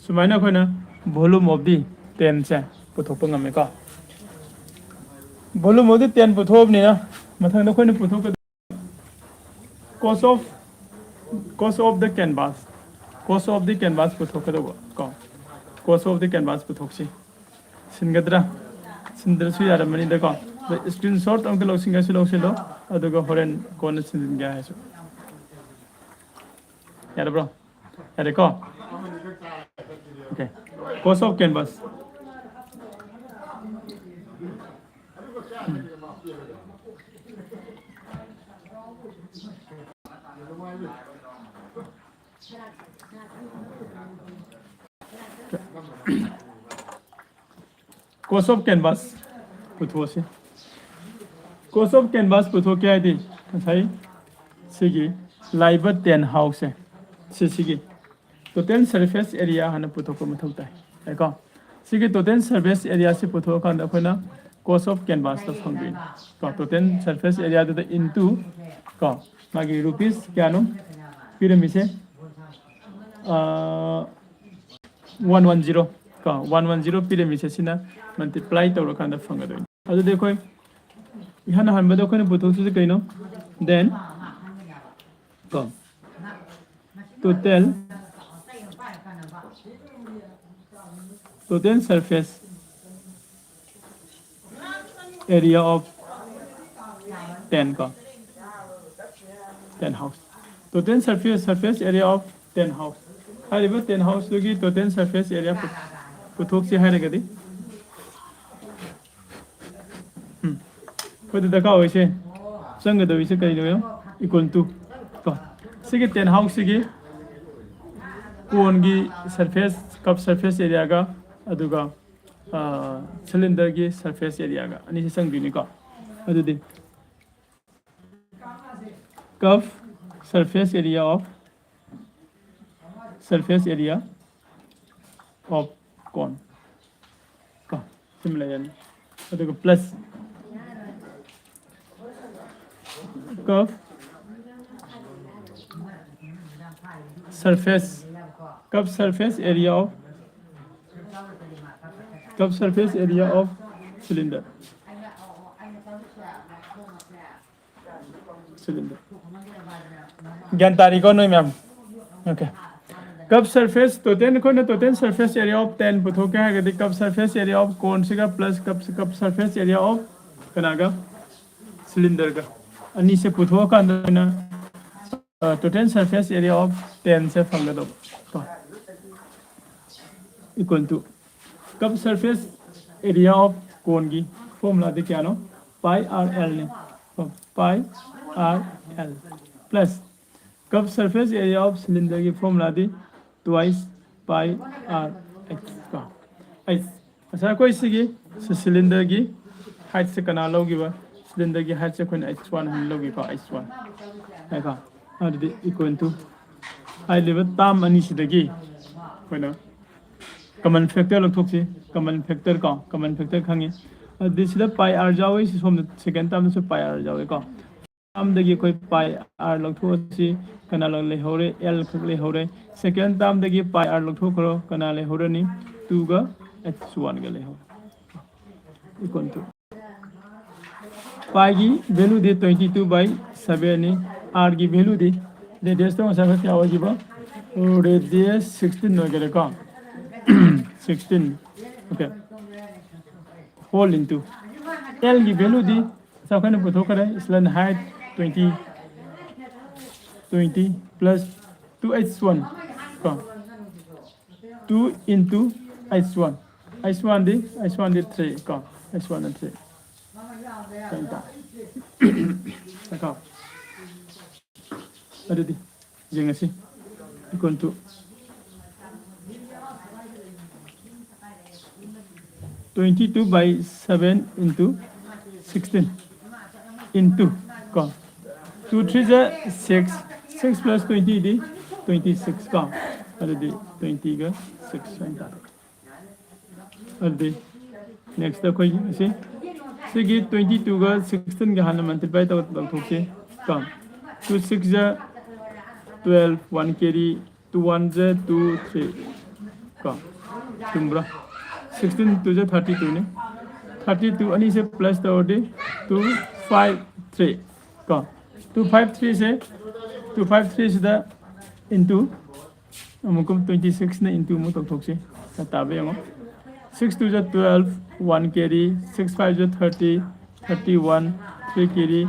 सुमाइना खोना वॉल्यूम ऑफ दी 10 से पुथोप ngame का वॉल्यूम ऑफ दी 10 पुथोप नहीं ना मथंग खोना पुथोप cost of the canvas पुथोप दो का cost of the canvas पुथोक्सी सिनगद्रा सिंदरसु यार मनी देखो स्क्रीनशॉट अंक लो सिंगा सिलो सिलो अदुगा होरेन कोन सिन गया है सो यार ब्रो यार देखो okay cost of canvas cost of canvas पुथो से cost of canvas पुथो क्या है दी सही सिगी लाइव 10 हाउस है सिगी टोटल सरफेस एरिया हन पुथो को मथौता है देखो सिगी टोटल सरफेस एरिया से पुथो का नखना cost of canvas तो फंगिन तो टोटल सरफेस एरिया तो इनटू का मागी रुपीस क्या नो पिरामिड से 110 का 110 पिरामिड से सिना मल्टीप्लाई तो रखा ना फंगा दो अदो देखो यहाँ ना हम बदो को ने पुथो से कहीं नो then का total surface area of 10 का 10 house total surface area of 10 house her bar 10 house लोगी total surface area पुथोक से है लगती कोई देखा हो इसे संग दो इसे कहीं लो इक्वल टू का सिगे 10 हाउस सिगे कोन की सरफेस कप सरफेस एरिया का अदुगा सिलेंडर की सरफेस एरिया का अनि से संग दिने का अदुदि कप सरफेस एरिया ऑफ कोन का सिमिलर यानी अदुगा प्लस कप surface area of curved surface area of cylinder. Cylinder. Gyan tariko no ma'am. Okay. Curved surface total surface area of 10 पुथोके है कि curved surface area of cone से का plus curved surface area of कनागा cylinder का अन्नी से पुथोका ना total surface area of 10 से फंगा दो तो equal to curved surface area of cone की formula दे क्या नो pi r l ने pi r l plus curved surface area of cylinder की formula दी twice pi r h का h ऐसा कोई सी cylinder की height से कना लोगी बा cylinder की height से कोई h1 हम लोगी का h1 है का अरे equal to I level tam ani sidagi कोई ना common factor लोग थोक से common factor का common factor खांगे this is pi r जाओगे इस फॉर्म second term से pi r जाओगे का term दगी कोई pi r लोग थोक से कना लोग ले हो रहे l खक ले हो रहे second term दगी pi r लोग थोक करो कना ले हो रहे नहीं 2 का h1 का ले हो equal to pi की value दे 22/7 ने r की value दे radius तो ऐसा क्या होगी बा radius 16 वगैरह का 16 okay whole into L की value दी सब कहने को धोकर है इसलिए height 20 plus 2h1 का 2 into h1 दी 3 का h1 दी 3 कहीं का अरे दी जेंगे सी equal to 22/7 into 16 into का 2 3 6 6 plus 20 दी 26 का अरे दी 20 का 6 अंतर अरे दी next तो कोई इसे सिगी 22 का 16 का हाल मल्टीप्लाई तो लगभग से का 2 6 12 1 carry 2 1 2 3 का तुम्बरा 16 2 32 ने 32 अनि से प्लस तो दे 2 5 3 का 2 5 3 से 2 into अमुकम 26 ने into मु तक से ताबे हम 6 2 12 1 carry 6 5 30 31 3 carry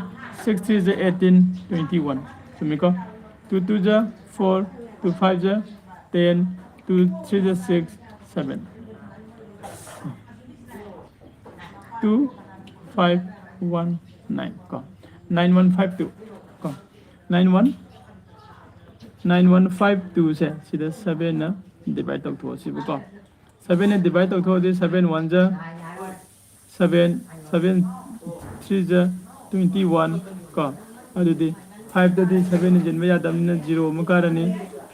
6 3 18 21 सुमिको 2 2 4 2 5 10 2 3 6 7 2 5 1 9 का 9152 का 9152 से सीधा 7 ना डिवाइड तक थोड़ा सी बुका 7 ने डिवाइड तक थोड़ा दे 7 1 जा 7 7 3 जा 21 का अरे दे 5 दे 7 ने जनवे याद हमने 0 मुकारा ने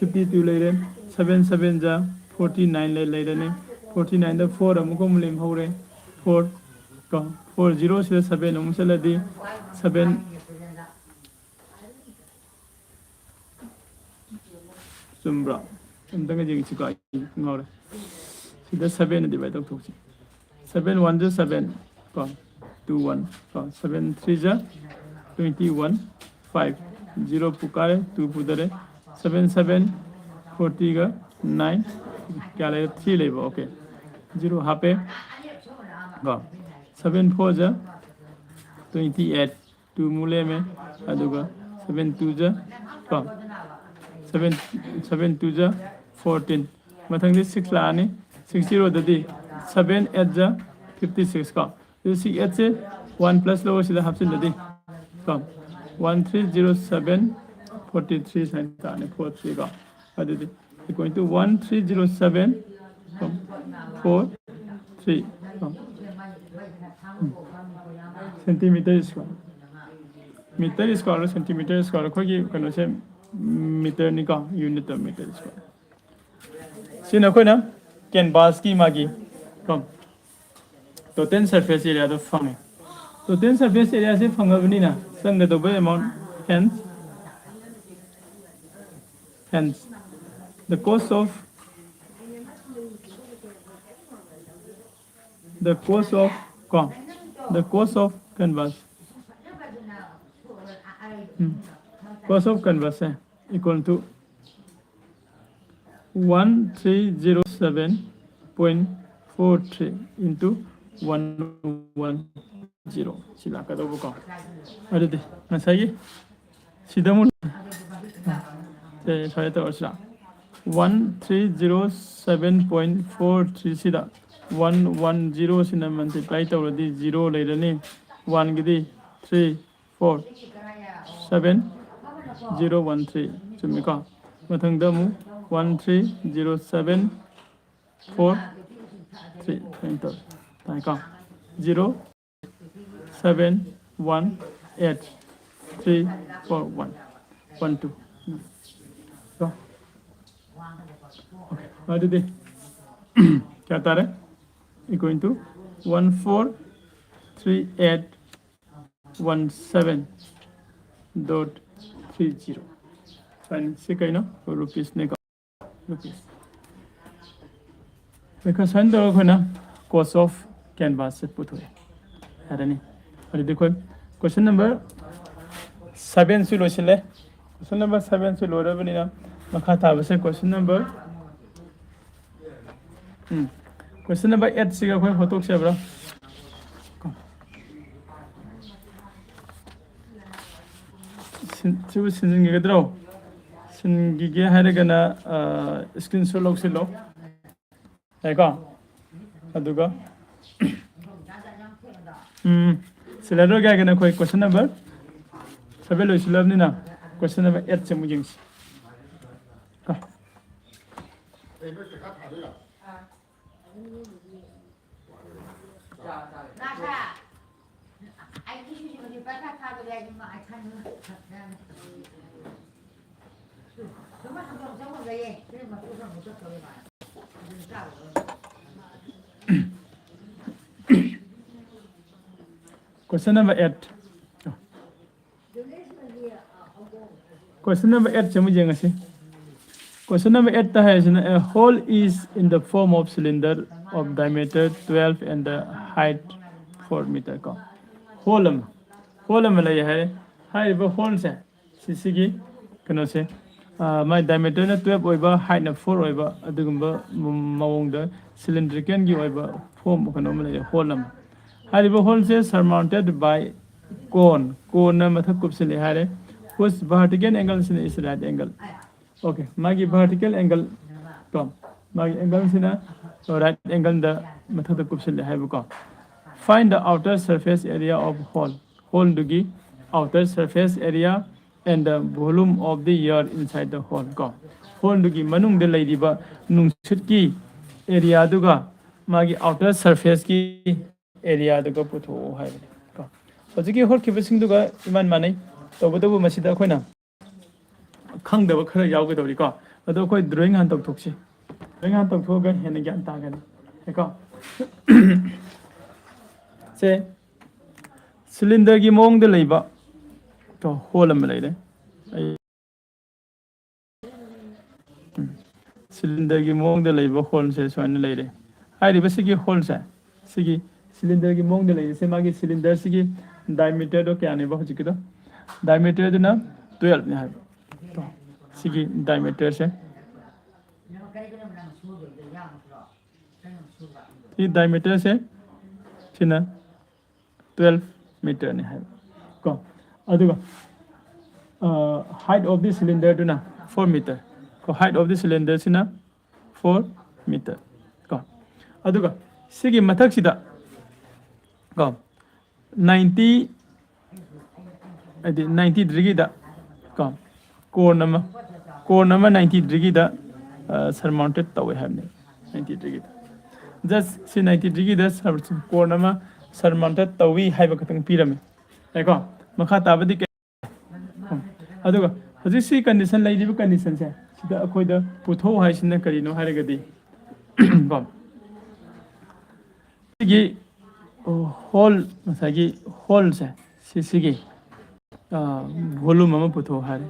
52 ले रहे 7 7 जा 49 ले रहे ने 49 दा 4 अमुको मुलेम हो रहे 4 का 4 0 से 7 अमुसे लदी 7 सुम्ब्रा अंदर के जिंग चिका ngore sida 7 ne divide tok thoksi 7 1 ja 7 ka 2 1 ka 7 3 ja 21 5 0 पुकारे 2 पुदरे 7 7 40 का 9 क्या ले 3 ले ओके 0 हापे का 7 4 जा 28 2 मूले में अदुगा 7 2 जा का 7 2 जा 14 मथंग 6 लाने 60 ददी 7 8 जा 56 का 6 8 से 1 प्लस लो सीधा हाफ से ददी का 1307 43 सेंटा ने 43 का अददी equal to 1307 43 centimetre square metre square centimetre square खोगी कनो से मीटर निका यूनिट ऑफ मीटर स्क्वायर सिना कोना कैनवास की मागी कम तो 10 सरफेस एरिया तो फंगे तो 10 सरफेस एरिया से फंगबनी ना संग तो बे amount hence the cost of the cost of the cost of canvas cost of canvas equal to 1307.43 into 110 sila ka daw ko adudi nasagi sidamu sorry to sila 1307.43 sida 110 sina multiply tawradi 0 leirani 1 gidi 3 4 7 013 chumika mathangda mu 1307 4 3 enter taika 0 7 1 8 3 4 1 1 2 so okay what did they क्या आता है equal to 143817.30 फाइन से कहीं ना रुपीस ने का rupees because when the cost of canvas से put हुए है नहीं और देखो क्वेश्चन नंबर 7 से लो चले क्वेश्चन नंबर 7 से लो रहे बनी ना मखा था बस क्वेश्चन नंबर क्वेश्चन नंबर 8 से कोई होतो से बरा सिबु सिंजिंग के द्रो सिंगी के हारेगना स्क्रीनशॉट लॉक से लो है का अदुगा सिलेंडर क्या कहना कोई क्वेश्चन नंबर 7 लो सिलब नहीं ना क्वेश्चन नंबर 8 से मुझे का Question number 8. Question number 8 chamo jenga si. Question number 8 ta hai a hole is in the form of cylinder of diameter 12 and the height 4 meter ka. Hole में लगे है हाई वो hole से सिसिगी कनो से my diameter ना 12 ओइबा height ना 4 ओइबा अदुगुम्बा मावोंग द cylindrical की ओइबा form कनो में लगे hole में हाई वो hole से surmounted by cone ना मतलब कुछ से ले है whose vertical angle is right angle okay मागी vertical angle कम मागी angle से ना right angle द मतलब कुछ से ले है वो कम find the outer surface area of hole dugi outer surface area and the volume of the air inside the hole ko hole dugi manung de leidiba nungsit ki area duga magi outer surface ki area duga putho hai ko hojiki hole ki basing duga iman manai to bodu masida khoina khangdaba khara yawge dori ko ado koi drawing han tok thoksi drawing han tok thoga hen gyan ta gan ko से सिलेंडर की मोंग दे लेबा तो होल में ले सिलेंडर की मोंग दे लेबा होल से सोन ले रे हाई बस की होल से सिगी सिलेंडर की मोंग दे ले से मागी सिलेंडर सिगी डायमीटर तो क्या ने बहुत जिकदा डायमीटर तो ना 12 ने है तो सिगी डायमीटर से ये डायमीटर से सिना 12 meter ne hai ko aduga height of the cylinder duna 4 meter ko height of the cylinder sina 4 meter ko aduga sigi mathak sida ko 90 degree da ko corner ma 90 degree da surmounted tawe have 90 degree just see 90 degree da corner ma surmounted tawi haiba katang pirame eko makha tabadi ke aduga haji si condition laidibu condition se sida akoi da putho hai sina karino haragadi bam sigi hole masagi hole se sigi volume ma putho hare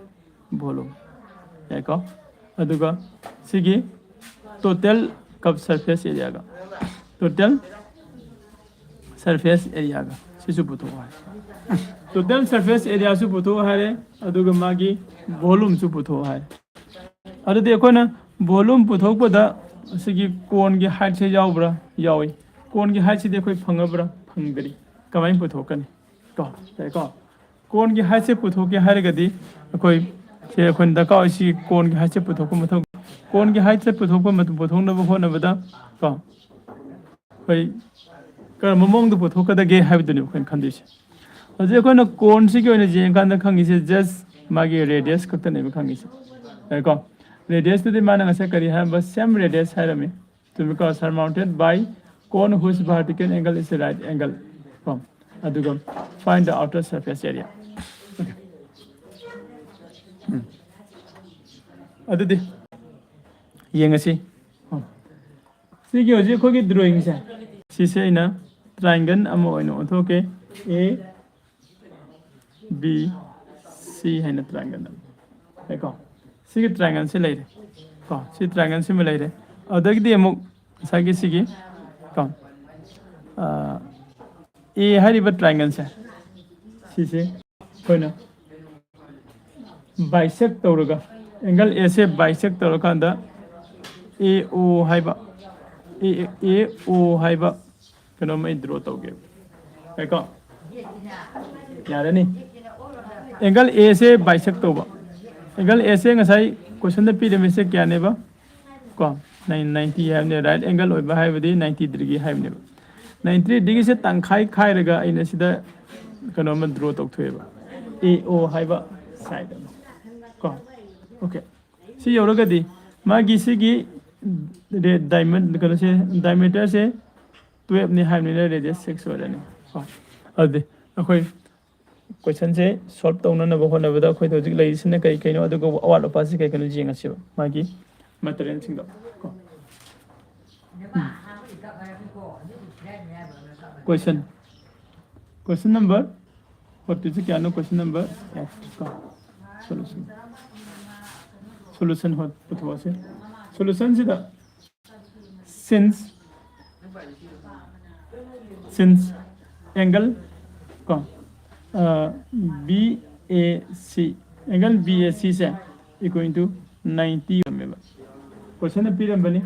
volume eko aduga sigi total cup surface area ga total surface area ga sisu puto hai total surface area su puto hai aduga magi volume su puto hai adu de ko na volume puto ko da sigi kon gi height se yaubra yawi kon gi height se de koi phangabra phangdri kamai puto kan ko dai ko kon gi height se puto ke har ga di koi se khon da ka si kon gi height se puto ko mathau kon gi height se puto ko mathau puto na bo na bada ko koi कर ममोंग दो पुथो कदा गे हाइब दनि खन खंदिस अजे कोन कोन सि के जे कान द खंगि से जस्ट मागे रेडियस खत ने खंगि से को रेडियस तो मान से करी है बस सेम रेडियस है रमे to because surmounted by cone whose vertical angle is a right angle from aduga find the outer surface area okay adudi yengasi sigi hoji ko gi drawing sa si se ina triangle amo oino othoke a b c है ना triangle है को sigi triangle से ले को si triangle से मिला रे अदग दि अमु सागी सिगी को a हरिबा triangle से si से कोइना bisect तौरगा angle a से bisect तौरका अंदा a o हाइबा a o हाइबा कनो में ड्रॉ तौगे है को यार नहीं एंगल ए से बाइसेक्ट तौबा एंगल ए से ngасai क्वेश्चन द पीरियड से क्या नेबा को 90 है ने राइट एंगल ओइबा हाइबदी 90 डिग्री हाइब नेबा 90 डिग्री से तंखाई खाइरगा आइना सिदा कनो में ड्रॉ तौथोएबा ए ओ हाइबा साइड को ओके सी योरगदी मागी सिगी रे डायमंड कनो से डायमीटर से 12 ने हाइब ने रेडियस 6 ओरने को अदे अखोई क्वेश्चन से सॉल्व तौना न बखो नबदा खोइ तो जिक लई सिने कई कइनो अदुगो अवाल पासी कई कनो जिंग आसिबा मागी मटेरियल सिंग दो क्वेश्चन नंबर 42 क्या नो क्वेश्चन नंबर F का सॉल्यूशन हो पुथवा से सॉल्यूशन सिदा since angle को BAC angle BAC से equal to 90 में क्वेश्चन पीरम बने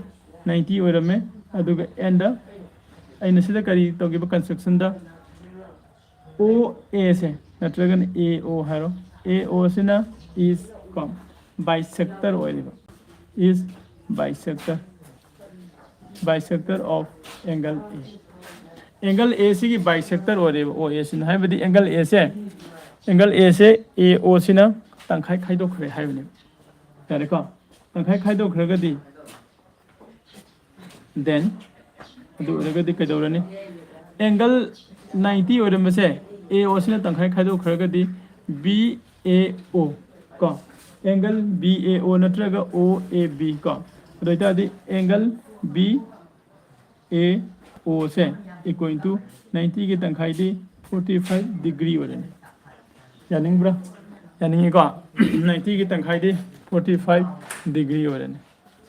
90 और में अदुग एंड अइन सिदा करी तो गिब कंस्ट्रक्शन दा OA से नत्रगन AO हारो AO सिना is com bisector ओइल is bisector of angle A angle A C की बाइसेक्टर और ओ ए सिन है बदी एंगल ए से ए ओ सिना तंखाई खाइदो खरे है बने यारे को तंखाई खाइदो खरगदी देन दु रगदी कदौरनी एंगल 90 और में से A O Cina तंखाई खाइदो खरगदी B A O को एंगल बी ए ओ नत्रगा ओ ए बी को दोइतादी एंगल बी ए ओ से equal to 90 की तंखाई दी 45 डिग्री हो रहे यानिंग ब्रा यानिंग को 90 की तंखाई दी 45 डिग्री हो रहे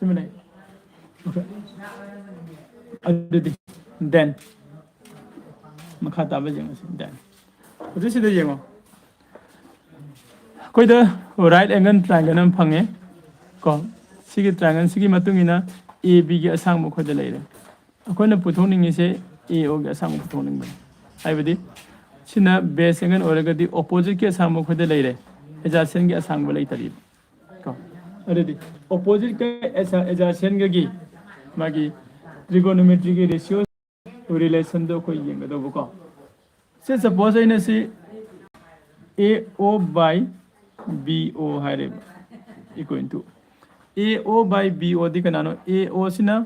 सिमिलर ओके अदि देन मखा ताबे जेंग देन अदि सिदे जेंगो कोई द राइट एंगल ट्रायंगल न फंगे को सिगी ट्रायंगल सिगी मतुंगिना ए बी की असांग मखोद लेरे अखोना पुथोनिंग से ए ओ के असांग पुथोनिंग बने हाइबदी सिना बेस एंगल ओरगदी ऑपोजिट के असांग मखोद लेरे एडजसेंट के असांग बले तरी को अदि ऑपोजिट के एडजसेंट के मागी ट्रिगोनोमेट्री के रेशियो रिलेशन दो कोई येंगदो बको से सपोज इन से A O by B O हाइरे equal to A O by B O दी कनानो ए ओ सिना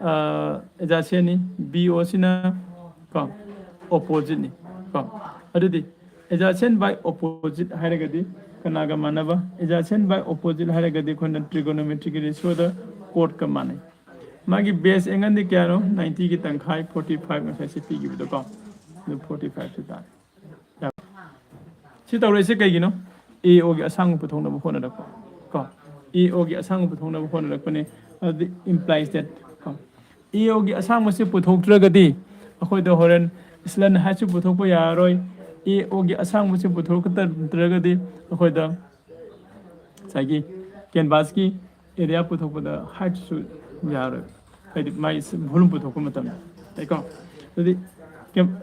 एडजसेंट बी ओ सिना को ऑपोजिट नि को अदि एडजसेंट बाय ऑपोजिट हाइरगदी कनागा मानबा एडजसेंट बाय ऑपोजिट हाइरगदी कोन ट्रिगोनोमेट्रिक रेशियो द कोड का माने मागी बेस एंगल दि क्या नो 90 की तंखाई 45 में से पी गिबदो को 45 से ता सि तौरे से कइगिनो ए ओ की असांग पुथोंना बखोना रखो को ए ओ की असांग पुथोंना बखोना रखने इम्प्लाइज दैट को ए ओ की असांग से पुथोक्त्रगदी ꯑꯩꯈꯣꯏꯗ ꯍꯣꯔꯦꯟ ꯏꯁꯂꯟ ꯍꯥꯏꯠꯁꯨ ꯄꯨꯊꯣꯛꯄ ꯌꯥꯔꯣꯏ ꯑꯦ ꯑꯣꯒꯤ ꯑꯁꯥꯡꯕꯁꯤ ꯄꯨꯊꯣꯛꯇ꯭ꯔꯒꯗꯤ ꯑꯩꯈꯣꯏꯗ ꯉꯁꯥꯏꯒꯤ ꯀꯦꯟꯚꯥꯁꯀꯤ ꯑꯦꯔꯤꯌꯥ ꯄꯨꯊꯣꯛꯄꯗ ꯍꯥꯏꯠꯁꯨ ꯌꯥꯔꯣꯏ ꯍꯥꯏꯗꯤ ꯃꯥꯒꯤ ꯚꯣꯂꯨꯝ ꯄꯨꯊꯣꯛꯄ ꯃꯇꯝꯗ ꯀꯣ ꯑꯗꯨꯗꯤ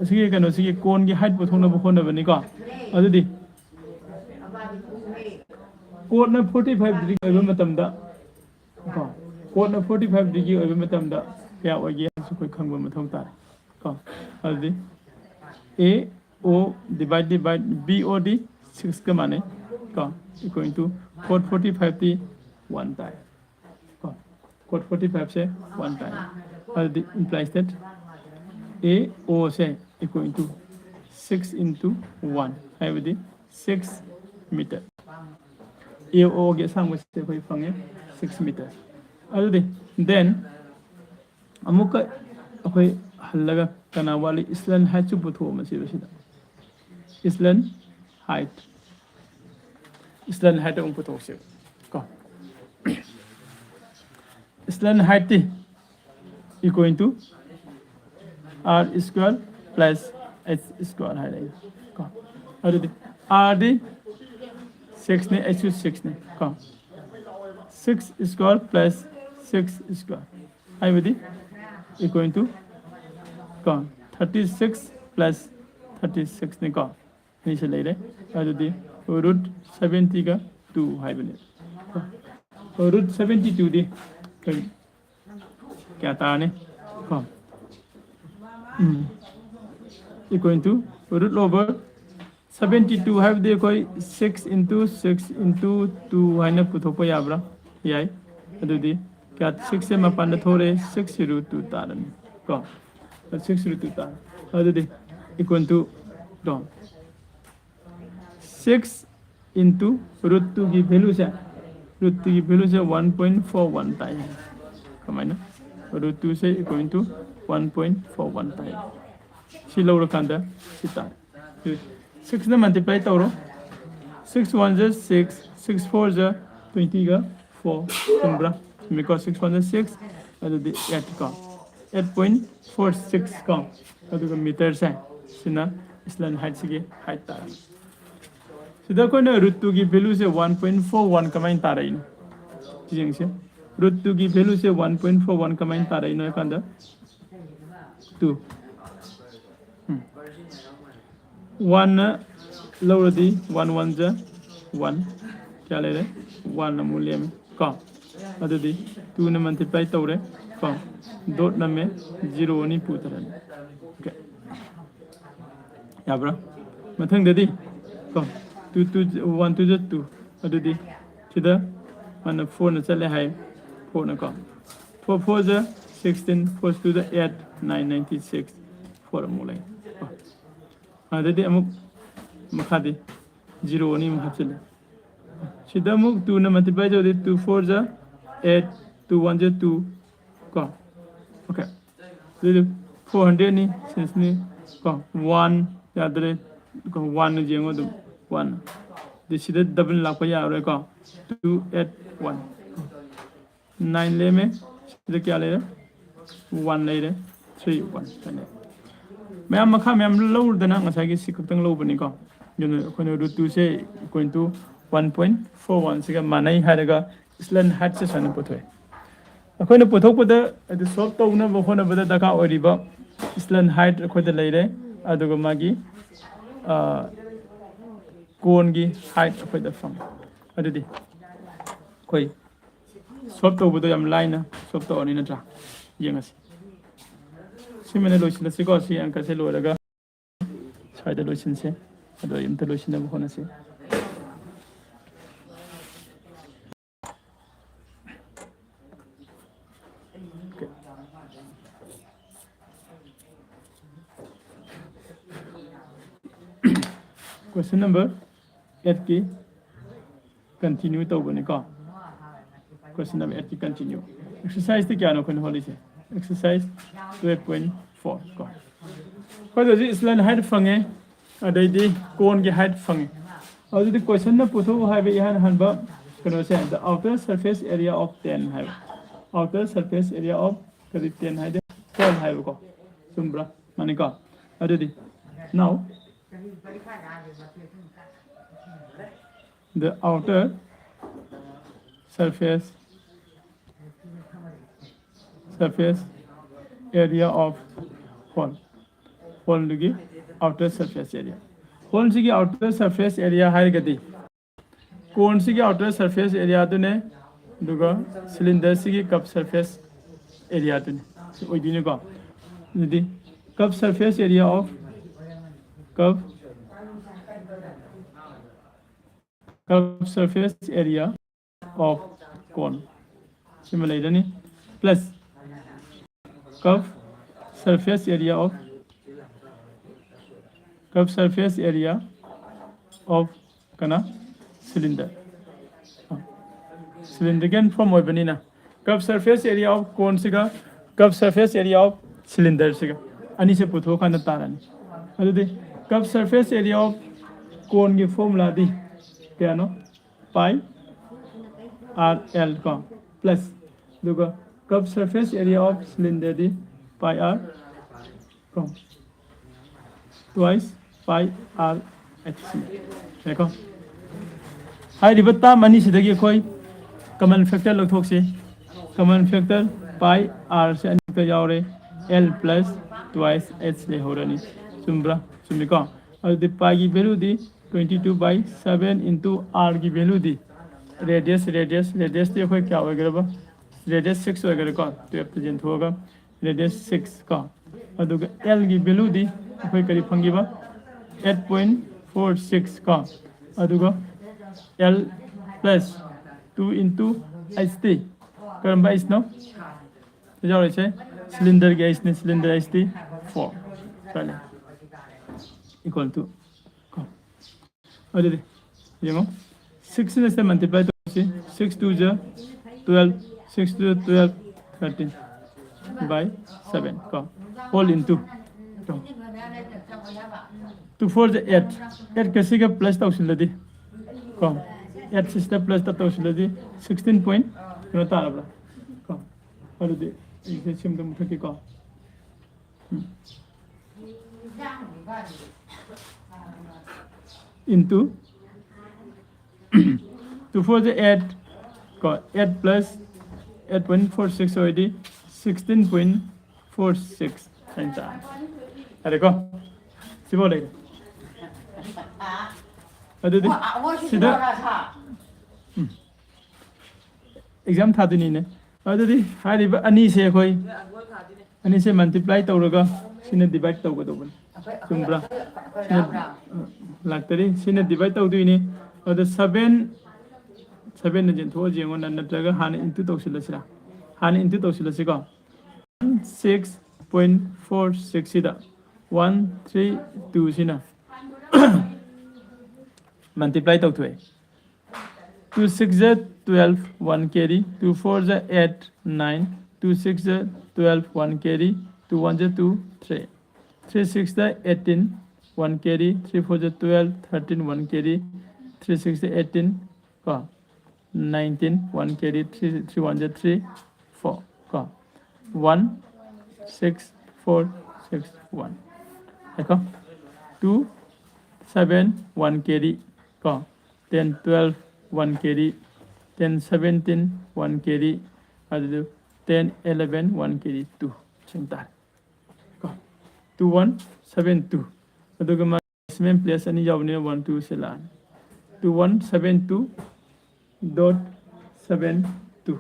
ꯁꯤꯒꯤ ꯀꯩꯅꯣꯁꯤꯒꯤ ꯀꯣꯟꯒꯤ ꯍꯥꯏꯠ ꯄꯨꯊꯣꯛꯅꯕ ꯍꯣꯠꯅꯕꯅꯤꯀꯣ ꯑꯗꯨꯗꯤ ꯀꯣꯠꯅ 45 ꯗꯤꯒ꯭ꯔꯤ ꯑꯣꯏꯕ ꯃꯇꯝꯗ ꯀꯣ ꯀꯣꯠꯅ 45 ꯗꯤꯒ꯭ꯔꯤ ꯑꯣꯏꯕ ꯃꯇꯝꯗ ꯀꯌꯥ ꯑꯣꯏꯒꯦ ꯍꯥꯏꯕꯁꯨ ꯑꯩꯈꯣꯏ ꯈꯪꯕ ꯃꯊꯧ ꯇꯥꯔꯦ ꯀꯣ ꯑꯗꯨꯗꯤ A O divided by B O D 6 का माने का इक्वल टू cot 45 टी 1 टाइम का cot 45 से 1 टाइम और the implies that A O से equal to 6 into 1 है वो 6 मीटर A O के सांग से कोई फंगे 6 मीटर और then अमुक अखोई हल्लगा कना वाली इस्लान हाइट चु पुथो मसी बसिदा इस्लान हाइट उन पुथो से को slant height equal to r square plus h square है को अदि r दी 6 ने h 6 ने को 6 स्क्वायर प्लस 6 स्क्वायर है बदी equal to 36 plus 36 ने का इसे ले रहे अदुदी root 70 का 2 है बने root 72 दी क्या ताने हाँ equal to root over 72 है बदे कोई 6 into 2 है ना पुथोपो याबरा याई अदुदी क्या 6 से मापन थोड़े 6 root 2 तारन को 6 root 2 तार अदुदी equal to 6 into root 2 की वैल्यू से 1.41 टाइम कमाइना root 2 से equal to 1.41 टाइम सी लो रखंदा सी तार 6 ने मल्टीप्लाई तोरो 6 1 is 6 6 4 is 20 का 4 तुमरा because 6 1 is 6 अदुदी 8 का 8.46 का अदुगा मीटर से सिना इस्लान हाइट से हाइट तारा सिदा कोई ना रूट 2 की वैल्यू से 1.41 कमाइन तारा इन चीजें से रूट 2 की वैल्यू से 1.41 कमाइन तारा इन कंदा 2 1 lower the 1 1 जा 1 क्या ले रहे 1 मूल्य में का अदुदी 2 ने मल्टीप्लाई तौरे का डॉट न में 0 नहीं पूतरन ओके याब्रा मथंग ददी का 2 2 1 2 जा 2 अदुदी सिदा मन 4 न चले है 4 न का 4 4 जा 16 4 2 जा 8 9 96 4 मूल्य अदुदी अमुक मखादी 0 नहीं महचले सिदा मुक 2 न मल्टीप्लाई जो 2 4 जा 8 2 1 जा 2 का ओके तो 400 नहीं सेंस नहीं का 1 याद रहे का 1 ने जेंगो तो 1 दिस इधर डबल लाख पे यार का 2 8 1 9 ले में इधर क्या ले रहे 1 ले रहे 3 1 चले मैं am मखा मैं am लोड देना ngasa की सिकतंग लो बनी का जो कोने रूट 2 से इक्वल टू 1.41 से का माने हारेगा इस्लान हाइट से सन पुथोय अखोने पुथोकपदा अदु सॉल्व तौना बखोना बदा दका ओरिबा इस्लान हाइट अखोदा लेरे अदुगा मागी कोन की हाइट अखोदा फंग अदुदी कोई सॉल्व तौबदो याम लाइना सॉल्व तौनी नत्रा येंगसी सिमेने लोइसिनसे को सि अंक से लोरगा साइड लोइसिनसे अदो यमते लोइसिना बखोनासे Question number 8 की continue तो बने का question number 8 की continue exercise तो क्या ना कोई होली से exercise 12.4 का कोई तो जी इस्लान height फंगे अदे दी कोन की height फंगे और जो question ना पूछो वो है भी यहाँ हनबा करो से the outer surface area of 10 है outer surface area of 10 है 12 है वो को सुम्ब्रा Manika. Adidi. Now, the outer surface area of hole. Hole lagi outer surface area. Hole sigi outer surface area hai gadi. Cone sigi outer surface area tu ne duga cylinder sigi cup surface area tu ne. So oidine ko. Jadi cup surface area of cup surface area of cone. Similarly, plus cup surface area of kana cylinder. Cylinder can form of banana. Cup surface area of cone siga, cup surface area of cylinder siga. Ani se putho kana tarani. Adudi cup surface area of cone की formula दी क्या नो pi r l का plus दुगा cup surface area of cylinder the pi r का twice pi r h देखो हाई रिबत्ता मनी सिद्धि कोई कॉमन फैक्टर लगथोक से कॉमन फैक्टर pi r से Anik यावरे l plus twice h ले हो रही सुम्ब्रा सुम्बिका और दी pi की वैल्यू दी 22/7 into r की वैल्यू दी रेडियस दी कोई क्या होगा बा रेडियस 6 होगा का तो प्रेजेंट होगा रेडियस 6 का और l की वैल्यू दी कोई करीब फंगी बा 8.46 का और l plus 2 into ht Karamba इस नो तो जाओ ऐसे सिलेंडर के इसने सिलेंडर ht 4 चले इक्वल टू अरे ये मो 6 ने से मल्टीप्लाई तो से 6 2 जा 12 6 2 12 13 by 7 का all into 2 4 the 8 कैसे का प्लस तो उसे लदी कम 8 सिस्टम प्लस तो उसे लदी 16 पॉइंट कितना तारा बड़ा कम और दे इसे सिम तो मुझे क्या into 2 4 the 8 का 8 plus 8.46 already 16.46 सेंटा अरे को सिबो ले अरे दे सीधा एग्जाम था दिन ने अरे दे हारी अनी से कोई अनी से मल्टीप्लाई तो होगा सिने डिवाइड तो होगा तो बन सुम्ब्रा लगता है सिने डिवाइड तो होती नहीं और 7 ने जिन थोड़ा जेंगो नन्ना ट्रगा हाने इंटू तो सिला हाने इंटू तो सिला सिका 6.46 सिदा 132 सिना मल्टीप्लाई तो हुए 2 6 12 1 carry 2 4 8 9 2 6 12 1 carry 2 1 2 3 3 6 18 1 carry 3 4 12 13 1 carry 3 6 18 का 19 1 carry 3 1 3 4 का 1 6 4 6 1 देखो 2 7 1 carry का 10 12 1 carry 10 17 1 carry अदु 10 11 1 carry 2 चिंता का 2 1 7 2 अदुगा मैक्सिमम प्लेस अनि जावने 1 2 से लान 2 1 7 2 dot 7 2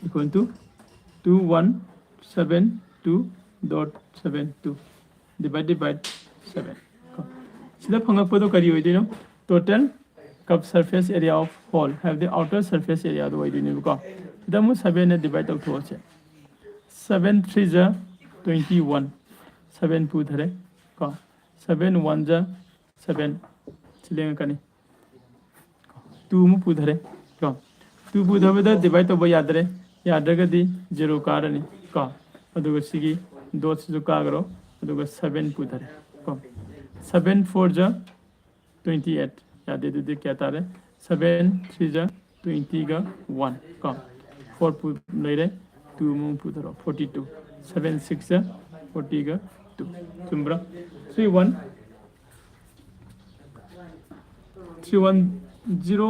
equal to 2 1 7 2 dot 7 2 divided by 7 sida phanga podo kari hoide no total cup surface area of hole have the outer surface area do hoide ne ko sida mu 7 ne divide out ho che 7 3 ja 21 7 pu dhare ko 7 1 ja 7 chilenga kani 2 mu pu dhare ko 2 pu dhabada divide to ba yadre यादगा दी 0 कारने का अदुगा सिगी dots जो कागरो अदुगा 7 पुधरे को 7 4 जा 28 याद दे क्या तारे 7 3 जा 20 का 1 का 4 पु लेरे 2 मु पुधरो 42 7 6 40 का 2 चुम्ब्रा 3 1 3 1 0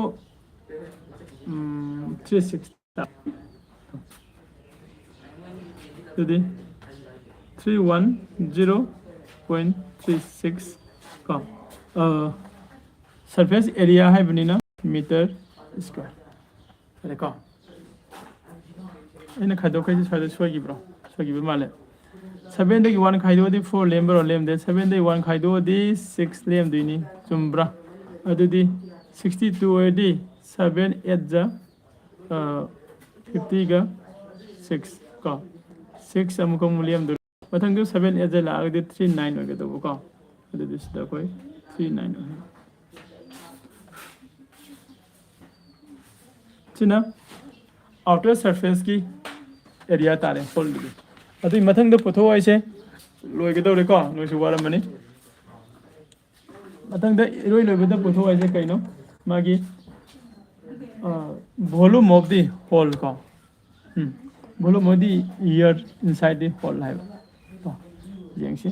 3 6 today 3 1 0.36 का surface area है बनीना मीटर स्क्वायर देखो इन्हें खादों का जिस फायदे सोगी ब्रो सोगी भी माले 7 दे 1 खादों दी 4 लेम्बर और लेम दे 7 दे 1 खादों दी 6 लेम दूनी चुम्ब्रा अदु दी 62 है दी 7 8 जा 50 का 6 का 6 अमुक मूल्यम दो मथंग 7 8 जा लाग दे 39 हो गया तो वो का अदु दी सिदा कोई 39 हो चिना आउटर सरफेस की एरिया तारे होल दी अदु मथंग दो पुथो ऐसे लोय के दो रेको लोय सुवार मनी मथंग दो इरोय लोय के दो पुथो ऐसे कइनो मागी वॉल्यूम ऑफ द होल का volume of the air inside the hole है तो जेंगसे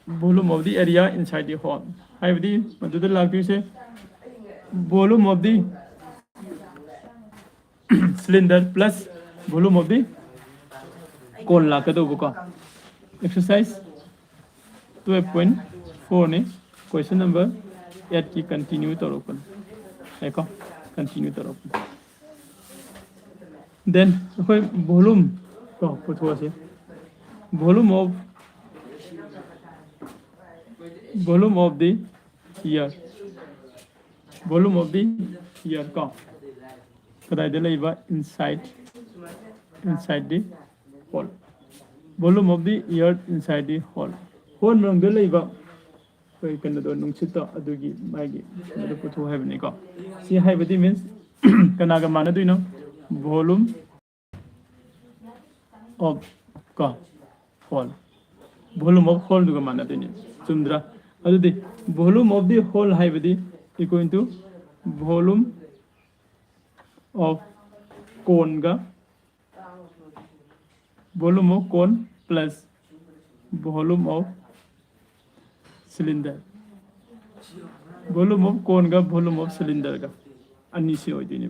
volume of the area inside the hole है बदी मदद लागती से volume of the cylinder plus volume of the cone लाकदो का एक्सरसाइज 12.4 ने क्वेश्चन नंबर 8 की कंटिन्यू तौरपन देखो कंटिन्यू तौरपन देन कोई वॉल्यूम तो पुछो से volume of the ear volume of the ear का कदाई दे लेबा inside the whole volume of the ear inside the whole whole रंग दे लेबा कोई कन्ना दो नुंगसित अदुगी मागी मदु पुथु हैबने को सी हैबदी मींस कनागा माना दुइनो वॉल्यूम ऑफ का होल वॉल्यूम ऑफ होल दुगा माना दुइने चुंद्रा अदुदि वॉल्यूम ऑफ द होल हैबदी equal to volume of cone का volume of cone plus volume of cylinder volume of cone का वॉल्यूम ऑफ सिलेंडर का अन्नी से होई दिने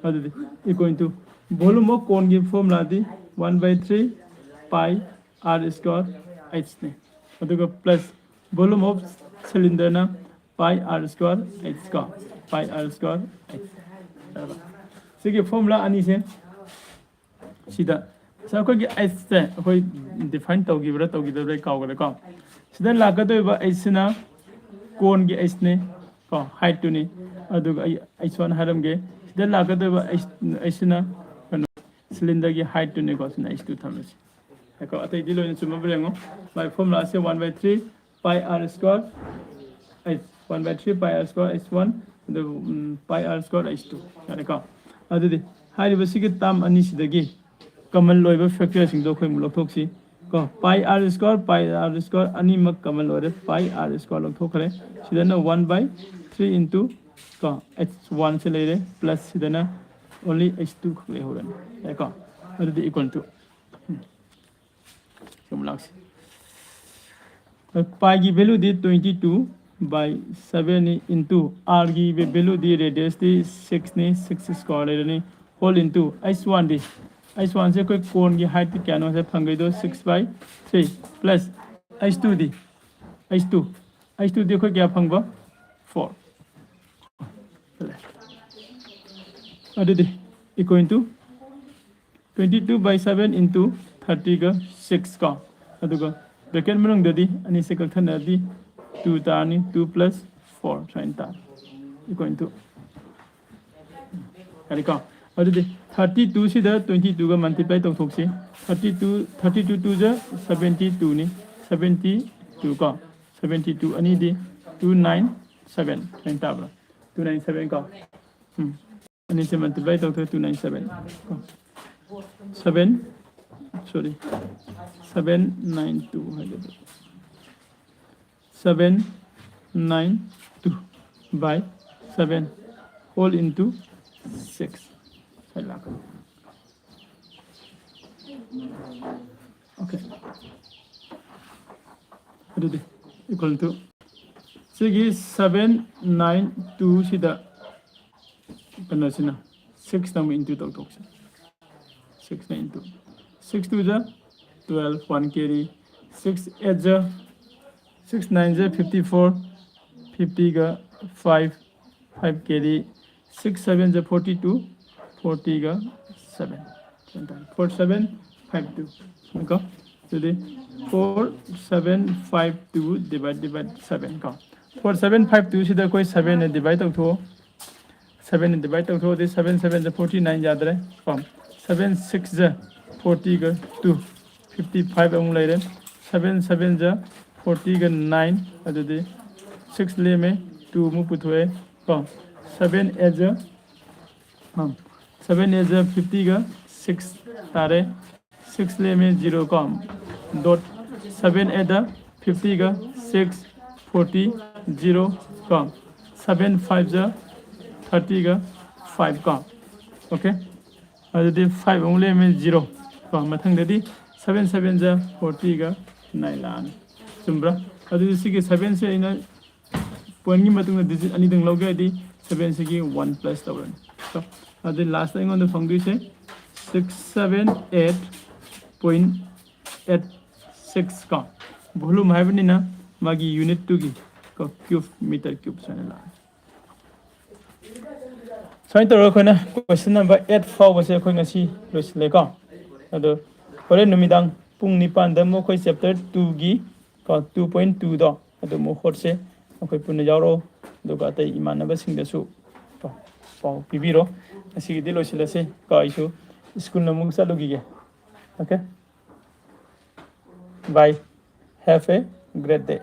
अदुदि equal to volume of cone की फॉर्मूला दी 1/3 पाई r स्क्वायर h ने अदुगा प्लस वॉल्यूम ऑफ सिलेंडर ना पाई r स्क्वायर h का pi r square h सिगे formula अन्नी से सीधा सको की h से कोई डिफाइन तौगिब्रा तौगिदब्रा कावगरे को सिदा लागदोबा h ना कोन की h ने को हाइट टू ने अदुगा h1 हरमगे सिदा लागदोबा h ना सिलेंडर की हाइट टू ने को सिना h2 थमसे एको अतै दिलो ने सुम ब्रेंगो बाय फॉर्मूला से 1/3 pi r square h 1/3 pi r square h1 the pi r square h2 एको अदुदि हारिबा सिगे ताम अनि सिदगी कमन लोइबा फैक्टर सिंग दो खोइ मुलथोक्सी को पाई r स्क्वायर अनि मक कमन लोरे पाई r स्क्वायर लथोखरे सिदना 1/3 इनटू को h1 से लेरे प्लस सिदना ओनली h2 खले होरन एको अदुदि इक्वल टू समलाक्स पाई की वैल्यू दी 22/7 इनटू r की वैल्यू दी रेडियस दी 6 ने 6 स्क्वायर लेने होल इनटू h1 दी h1 से कोई कोन की हाइट क्या नो से फंगई दो 6/3 प्लस h2 दी h2 देखो क्या फंगबा 4 अदुदि इक्वल टू 22/7 इनटू 30 का 6 का अदुगा ब्रैकेट मनंग ददी अनि से कथन ददी 2 तानी 2 प्लस 4 साइन ता इक्वल टू अरिका अदुदि 32 से 22 का मल्टीप्लाई तौथोक्सी 32 2 जा 72 नि 72 का 72 अनि दि 297 साइन ताब्रा 297 का अनि से मल्टीप्लाई तौथो 297 का 792 है 792 by 7 whole into 6 lakh Okay. ꯑꯗꯨꯗꯤ equal to ꯁꯤꯒꯤ 792 ꯁꯤꯗ ꯀꯩꯅꯣꯁꯤꯅ 6 ꯅꯪ into ꯇꯧꯊꯣꯛꯁꯤ 6 into 6 2 자 12 1 carry 6 8 자 6 9 자 54 50 가 5 5 carry 6 7 자 42 40 가 7 47 52 का today 4752 divide 7 का 4752 सीधा कोई 7 ने divide तो 7 ने divide तो 7 7 जा 49 याद रहे कम 7 6 जा 40 का 2 55 अंग ले रहे 7 7 जा 40 का 9 अदुदे 6 ले में 2 मु पुथवे कम 7 8 जा हम 7 8 जा 50 का 6 तारे 6 ले में 0 कम dot 7 8 50 का 6 40 0 कम 7 5 जा 30 का 5 कम ओके अदुदे 5 only में 0 कम मथंग ददी 7 7 जा 40 का 9 लान चुम्ब्रा अदुदे सिगे 7 से इना पॉइंट की मतुंग डिजिट अनि दंग लौगे दी 7 से की 1 प्लस तवरन तो अदुदे last time on the function से 678.86 का वॉल्यूम है बनी ना मागी यूनिट 2 की को क्यूब मीटर क्यूब सने ला सॉइन तो रखो ना क्वेश्चन नंबर 8 फाव बसे कोई ngasi लोसले का अदो होरे नुमिदांग पुंग निपान द मो कोई चैप्टर 2 की को 2.2 दो अदो मो होट से कोई पुन जारो दो का तै इमानबा सिंग दसु पाव पिबिरो असि दि लोसले से का इशू स्कूल नमुंग चलोगी okay bye have a great day